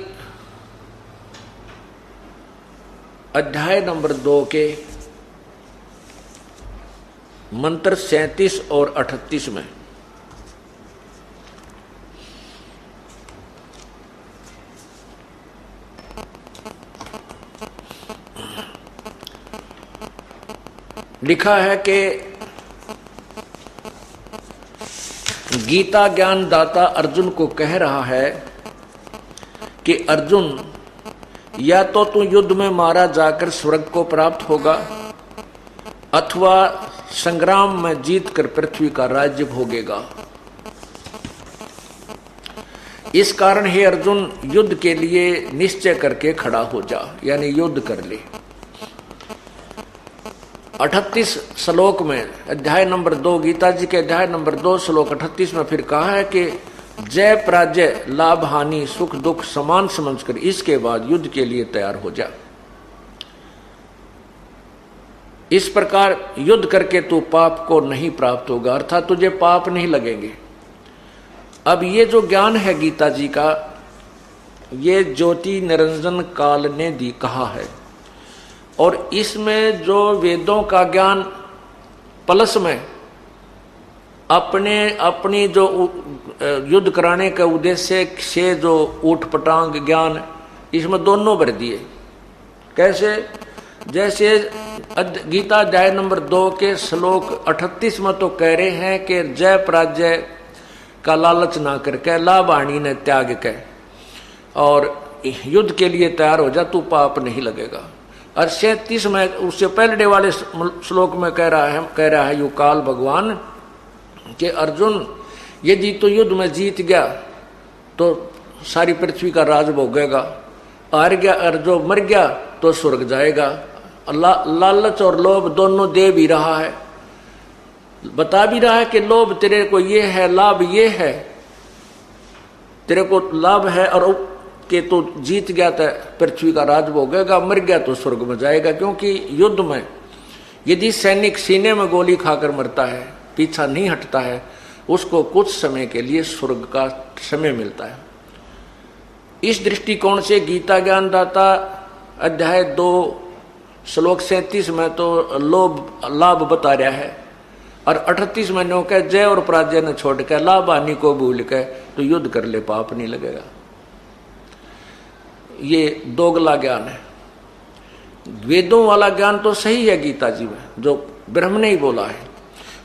अध्याय नंबर 2 के मंत्र 37 और 38 में लिखा है कि गीता ज्ञान दाता अर्जुन को कह रहा है कि अर्जुन, या तो तू युद्ध में मारा जाकर स्वर्ग को प्राप्त होगा, अथवा संग्राम में जीतकर पृथ्वी का राज्य भोगेगा। इस कारण हे अर्जुन, युद्ध के लिए निश्चय करके खड़ा हो जा, यानी युद्ध कर ले। 38 श्लोक में, अध्याय नंबर 2, गीता जी के अध्याय नंबर 2 श्लोक 38 में फिर कहा है कि जय पराजय, लाभ हानि, सुख दुख समान समझकर इसके बाद युद्ध के लिए तैयार हो जा। इस प्रकार युद्ध करके तू पाप को नहीं प्राप्त होगा, अर्थात तुझे पाप नहीं लगेंगे। अब ये जो ज्ञान है गीता जी का, ये ज्योति निरंजन काल ने दी कहा है, और इसमें जो वेदों का ज्ञान प्लस में अपनी जो युद्ध कराने के उद्देश्य से जो ऊट पटांग ज्ञान, इसमें दोनों भर दिए। कैसे? जैसे गीता अध्याय नंबर 2 के श्लोक 38 में तो कह रहे हैं कि जय पराजय का लालच ना करके, लाभ हानि ने त्याग के और युद्ध के लिए तैयार हो जा, तू पाप नहीं लगेगा। और 37 में उससे पहले वाले श्लोक में कह रहा है युकाल भगवान कि अर्जुन, यदि तो युद्ध में जीत गया तो सारी पृथ्वी का राज भोगेगा, हार गया और जो मर गया तो स्वर्ग जाएगा। लालच और लोभ दोनों दे भी रहा है, बता भी रहा है कि लोभ तेरे को ये है, लाभ ये है, तेरे को लाभ है और कि तू जीत गया तो पृथ्वी का राज भोगेगा, मर गया तो स्वर्ग में जाएगा। क्योंकि युद्ध में यदि सैनिक सीने में गोली खाकर मरता है, पीछा नहीं हटता है, उसको कुछ समय के लिए स्वर्ग का समय मिलता है। इस दृष्टिकोण से गीता ज्ञान दाता अध्याय 2 श्लोक 37 में तो लाभ बता रहा है, और 38 में नो कह जय और पराजय न छोड़ के लाभ हानि को भूल के तो युद्ध कर ले, पाप नहीं लगेगा। ये दोगला ज्ञान है। वेदों वाला ज्ञान तो सही है गीता जी में, जो ब्रह्म ने ही बोला है,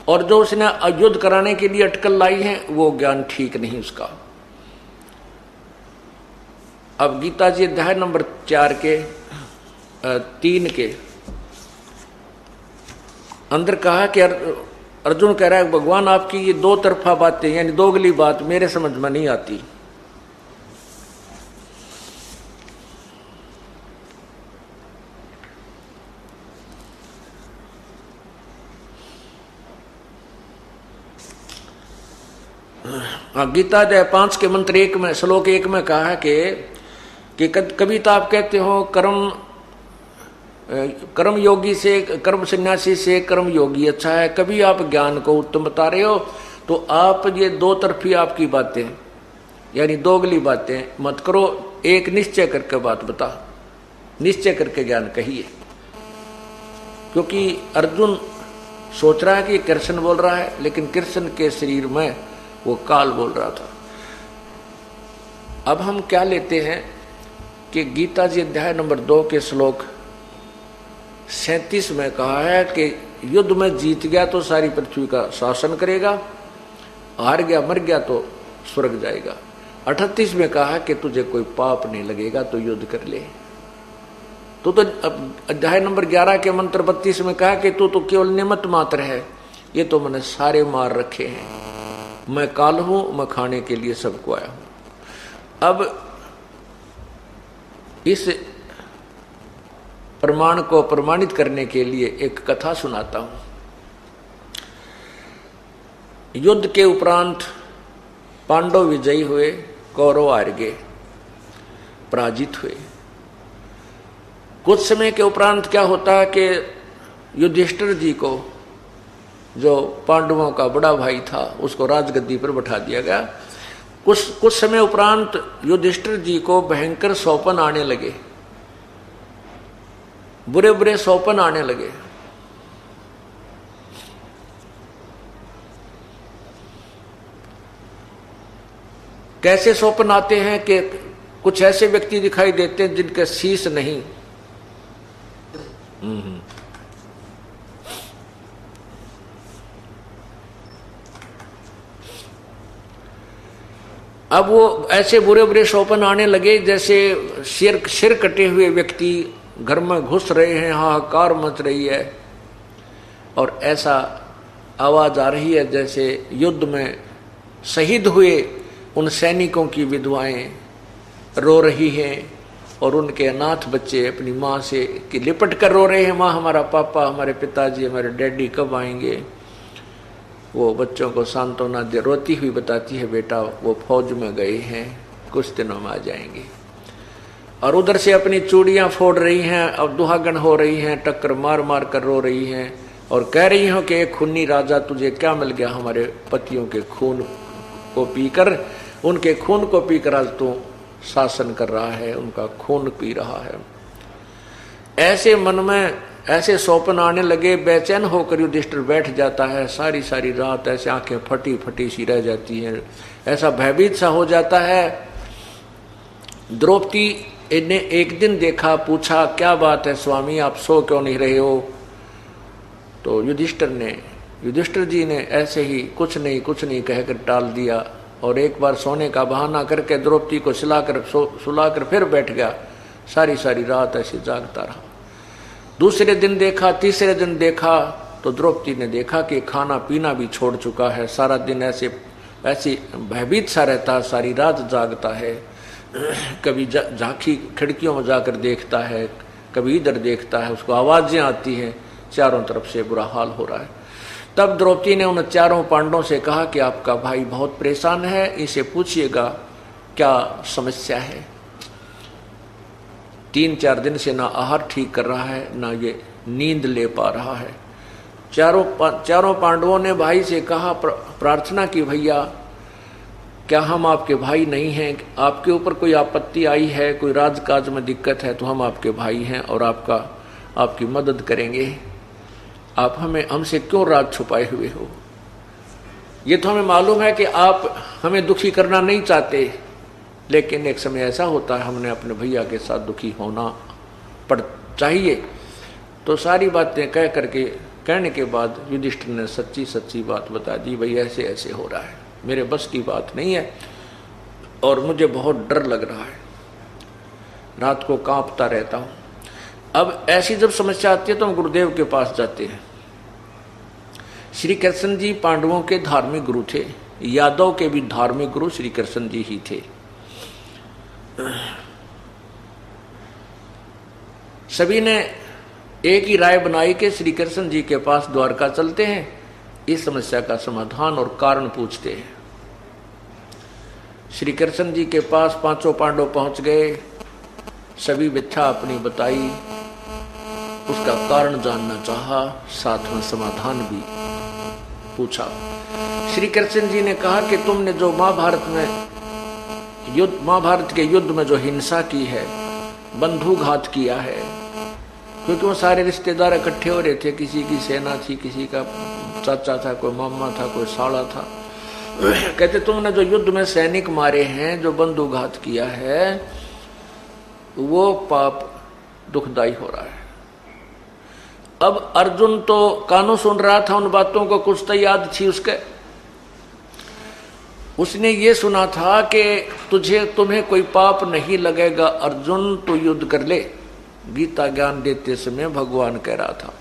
और जो उसने युद्ध कराने के लिए अटकल लाई है वो ज्ञान ठीक नहीं उसका। अब गीता जी अध्याय नंबर 4 के 3 के अंदर कहा कि अर्जुन कह रहा है भगवान आपकी ये दो तरफा बातें यानी दोगली बात मेरे समझ में नहीं आती। गीता अध्याय 5 के मंत्र 1 में श्लोक 1 में कहा है कि कभी तो आप कहते हो कर्म योगी से, कर्म सन्यासी से कर्म योगी अच्छा है, कभी आप ज्ञान को उत्तम बता रहे हो। तो आप ये दो तरफी आपकी बातें, यानी दोगली बातें मत करो, एक निश्चय करके बात बता, निश्चय करके ज्ञान कहिए। क्योंकि अर्जुन सोच रहा है कि कृष्ण बोल रहा है, लेकिन कृष्ण के शरीर में वो काल बोल रहा था। अब हम क्या लेते हैं कि गीता जी अध्याय नंबर 2 के श्लोक 37 में कहा है कि युद्ध में जीत गया तो सारी पृथ्वी का शासन करेगा, हार गया मर गया तो स्वर्ग जाएगा। 38 में कहा है कि तुझे कोई पाप नहीं लगेगा तो युद्ध कर ले। तो अध्याय नंबर 11 के मंत्र 32 में कहा कि तू तो केवल निमित्त मात्र है, ये तो मैंने सारे मार रखे हैं, मैं काल हूं, मैं खाने के लिए सबको आया हूं। अब इस प्रमाण को प्रमाणित करने के लिए एक कथा सुनाता हूं। युद्ध के उपरांत पांडव विजयी हुए, कौरव हार गए, पराजित हुए। कुछ समय के उपरांत क्या होता है कि युधिष्ठिर जी को, जो पांडवों का बड़ा भाई था, उसको राजगद्दी पर बैठा दिया गया। कुछ समय उपरांत युधिष्ठिर जी को भयंकर सौपन आने लगे, बुरे बुरे सौपन आने लगे। कैसे सौपन आते हैं कि कुछ ऐसे व्यक्ति दिखाई देते हैं जिनके शीश नहीं, अब वो ऐसे बुरे बुरे सौपन आने लगे जैसे सिर कटे हुए व्यक्ति घर में घुस रहे हैं, हाहाकार मच रही है, और ऐसा आवाज आ रही है जैसे युद्ध में शहीद हुए उन सैनिकों की विधवाएं रो रही हैं और उनके अनाथ बच्चे अपनी माँ से लिपट कर रो रहे हैं, माँ हमारा पापा, हमारे पिताजी, हमारे डैडी कब आएंगे। वो बच्चों को सांत्वना दे रोती हुई बताती है, बेटा वो फौज में गए हैं, कुछ दिनों में आ जाएंगे। और उधर से अपनी चूड़ियां फोड़ रही हैं और दुहागन हो रही हैं, टक्कर मार मार कर रो रही हैं और कह रही हो कि एक खूनी राजा तुझे क्या मिल गया, हमारे पतियों के खून को पीकर, उनके खून को पीकर आज तू शासन कर रहा है, उनका खून पी रहा है। ऐसे मन में ऐसे सौपन आने लगे, बेचैन होकर युधिष्ठिर बैठ जाता है, सारी सारी रात ऐसे आंखें फटी फटी सी रह जाती हैं, ऐसा भयभीत सा हो जाता है। द्रौपदी ने एक दिन देखा, पूछा क्या बात है स्वामी, आप सो क्यों नहीं रहे हो। तो युधिष्ठिर जी ने ऐसे ही कुछ नहीं कहकर टाल दिया और एक बार सोने का बहाना करके द्रौपदी को सुलाकर फिर बैठ गया। सारी सारी रात ऐसे जागता रहा। दूसरे दिन देखा, तीसरे दिन देखा तो द्रौपदी ने देखा कि खाना पीना भी छोड़ चुका है, सारा दिन ऐसे भयभीत सा रहता है, सारी रात जागता है, कभी झांकी खिड़कियों में जाकर देखता है, कभी इधर देखता है, उसको आवाजें आती हैं, चारों तरफ से बुरा हाल हो रहा है। तब द्रौपदी ने उन चारों पांडवों से कहा कि आपका भाई बहुत परेशान है, इसे पूछिएगा क्या समस्या है। 3-4 दिन से ना आहार ठीक कर रहा है, ना ये नींद ले पा रहा है। चारों पांडवों ने भाई से कहा, प्रार्थना की, भैया क्या हम आपके भाई नहीं हैं, आपके ऊपर कोई आपत्ति आई है, कोई राजकाज में दिक्कत है तो हम आपके भाई हैं और आपकी मदद करेंगे, आप हमसे क्यों राज छुपाए हुए हो। ये तो हमें मालूम है कि आप हमें दुखी करना नहीं चाहते, लेकिन एक समय ऐसा होता है हमने अपने भैया के साथ दुखी होना पड़ चाहिए। तो सारी बातें कहने के बाद युधिष्ठिर ने सच्ची बात बता दी, भाई ऐसे ऐसे हो रहा है, मेरे बस की बात नहीं है और मुझे बहुत डर लग रहा है, रात को कांपता रहता हूं। अब ऐसी जब समस्या आती है तो हम गुरुदेव के पास जाते हैं। श्री कृष्ण जी पांडवों के धार्मिक गुरु थे, यादव के भी धार्मिक गुरु श्री कृष्ण जी ही थे। सभी ने एक ही राय बनाई कि श्री कृष्ण जी के पास द्वारका चलते हैं, इस समस्या का समाधान और कारण पूछते हैं। श्री कृष्ण जी के पास पांचों पांडव पहुंच गए, सभी व्यथा अपनी बताई, उसका कारण जानना चाहा, साथ में समाधान भी पूछा। श्री कृष्ण जी ने कहा कि तुमने जो महाभारत के युद्ध में जो हिंसा की है, बंधुघात किया है, क्योंकि वो सारे रिश्तेदार इकट्ठे हो रहे थे, किसी की सेना थी, किसी का चाचा था, कोई मामा था, कोई साला था। कहते तुमने जो युद्ध में सैनिक मारे हैं, जो बंधुघात किया है, वो पाप दुखदाई हो रहा है। अब अर्जुन तो कानों सुन रहा था उन बातों को, कुछ तो याद थी उसके। उसने ये सुना था कि तुम्हें कोई पाप नहीं लगेगा अर्जुन, तो युद्ध कर ले। गीता ज्ञान देते समय भगवान कह रहा था।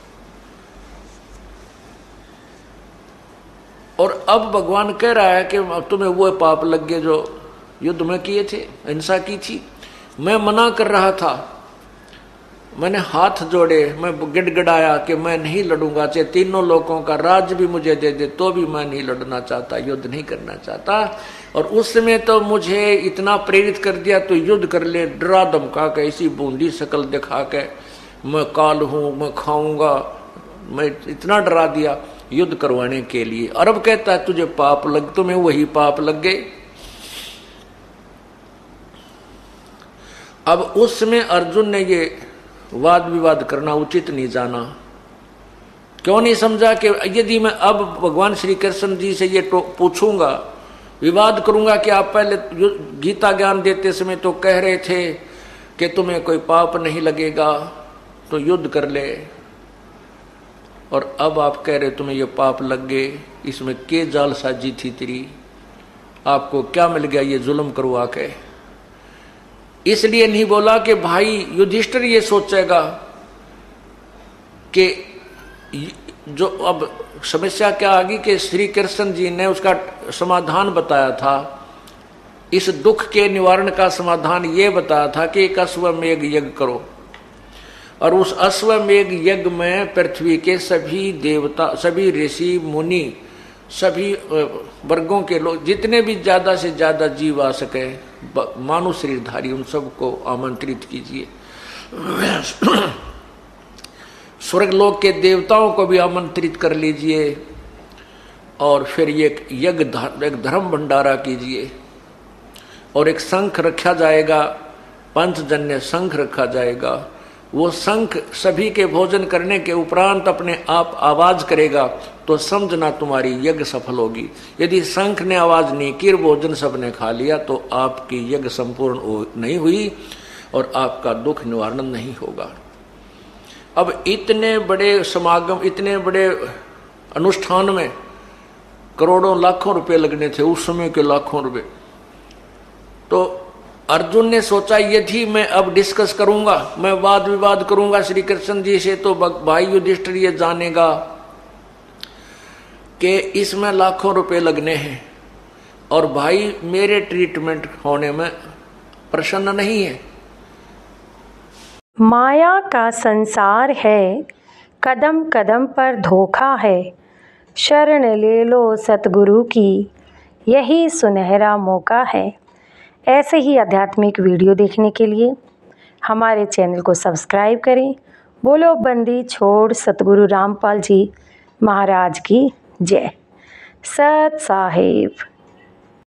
और अब भगवान कह रहा है कि तुम्हें वो पाप लग गए जो युद्ध में किए थे, हिंसा की थी। मैं मना कर रहा था, मैंने हाथ जोड़े, मैं गिड़गिड़ाया कि मैं नहीं लड़ूंगा, चाहे तीनों लोगों का राज भी मुझे दे दे तो भी मैं नहीं लड़ना चाहता, युद्ध नहीं करना चाहता। और उस समय तो मुझे इतना प्रेरित कर दिया, तो युद्ध कर ले, डरा धमका के, इसी बूंदी शकल दिखा के, मैं काल हूं, मैं खाऊंगा, मैं इतना डरा दिया युद्ध करवाने के लिए। और अब कहता है तुझे पाप लग, तुम्हें वही पाप लग गए। अब उस समय अर्जुन ने ये वाद विवाद करना उचित नहीं जाना। क्यों नहीं समझा कि यदि मैं अब भगवान श्री कृष्ण जी से ये पूछूंगा, विवाद करूंगा कि आप पहले गीता ज्ञान देते समय तो कह रहे थे कि तुम्हें कोई पाप नहीं लगेगा, तो युद्ध कर ले, और अब आप कह रहे तुम्हें ये पाप लग गए, इसमें के जाल साजी थी तेरी, आपको क्या मिल गया ये जुल्म करवा के। इसलिए नहीं बोला कि भाई युधिष्ठिर ये सोचेगा कि जो अब समस्या क्या आ गई कि श्री कृष्ण जी ने उसका समाधान बताया था, इस दुख के निवारण का समाधान ये बताया था कि एक अश्वमेघ यज्ञ करो, और उस अश्वमेघ यज्ञ में पृथ्वी के सभी देवता, सभी ऋषि मुनि, सभी वर्गों के लोग, जितने भी ज्यादा से ज्यादा जीव आ सके, मानव शरीरधारी, उन सबको आमंत्रित कीजिए। स्वर्गलोक के देवताओं को भी आमंत्रित कर लीजिए, और फिर ये एक धर्म भंडारा कीजिए, और एक शंख रखा जाएगा, पंचजन्य शंख रखा जाएगा। वो शंख सभी के भोजन करने के उपरांत अपने आप आवाज करेगा, तो समझना तुम्हारी यज्ञ सफल होगी। यदि शंख ने आवाज नहीं की, भोजन सबने खा लिया, तो आपकी यज्ञ संपूर्ण नहीं हुई और आपका दुख निवारण नहीं होगा। अब इतने बड़े समागम, इतने बड़े अनुष्ठान में करोड़ों लाखों रुपए लगने थे, उस समय के लाखों रुपए। तो अर्जुन ने सोचा यदि मैं अब डिस्कस करूंगा, मैं वाद विवाद करूंगा श्री कृष्ण जी से, तो भाई युधिष्ठिर ये जानेगा कि इसमें लाखों रुपए लगने हैं, और भाई मेरे ट्रीटमेंट होने में प्रसन्न नहीं है। माया का संसार है, कदम कदम पर धोखा है, शरण ले लो सतगुरु की, यही सुनहरा मौका है। ऐसे ही आध्यात्मिक वीडियो देखने के लिए हमारे चैनल को सब्सक्राइब करें। बोलो बंदी छोड़ सतगुरु रामपाल जी महाराज की जय। सत साहिब।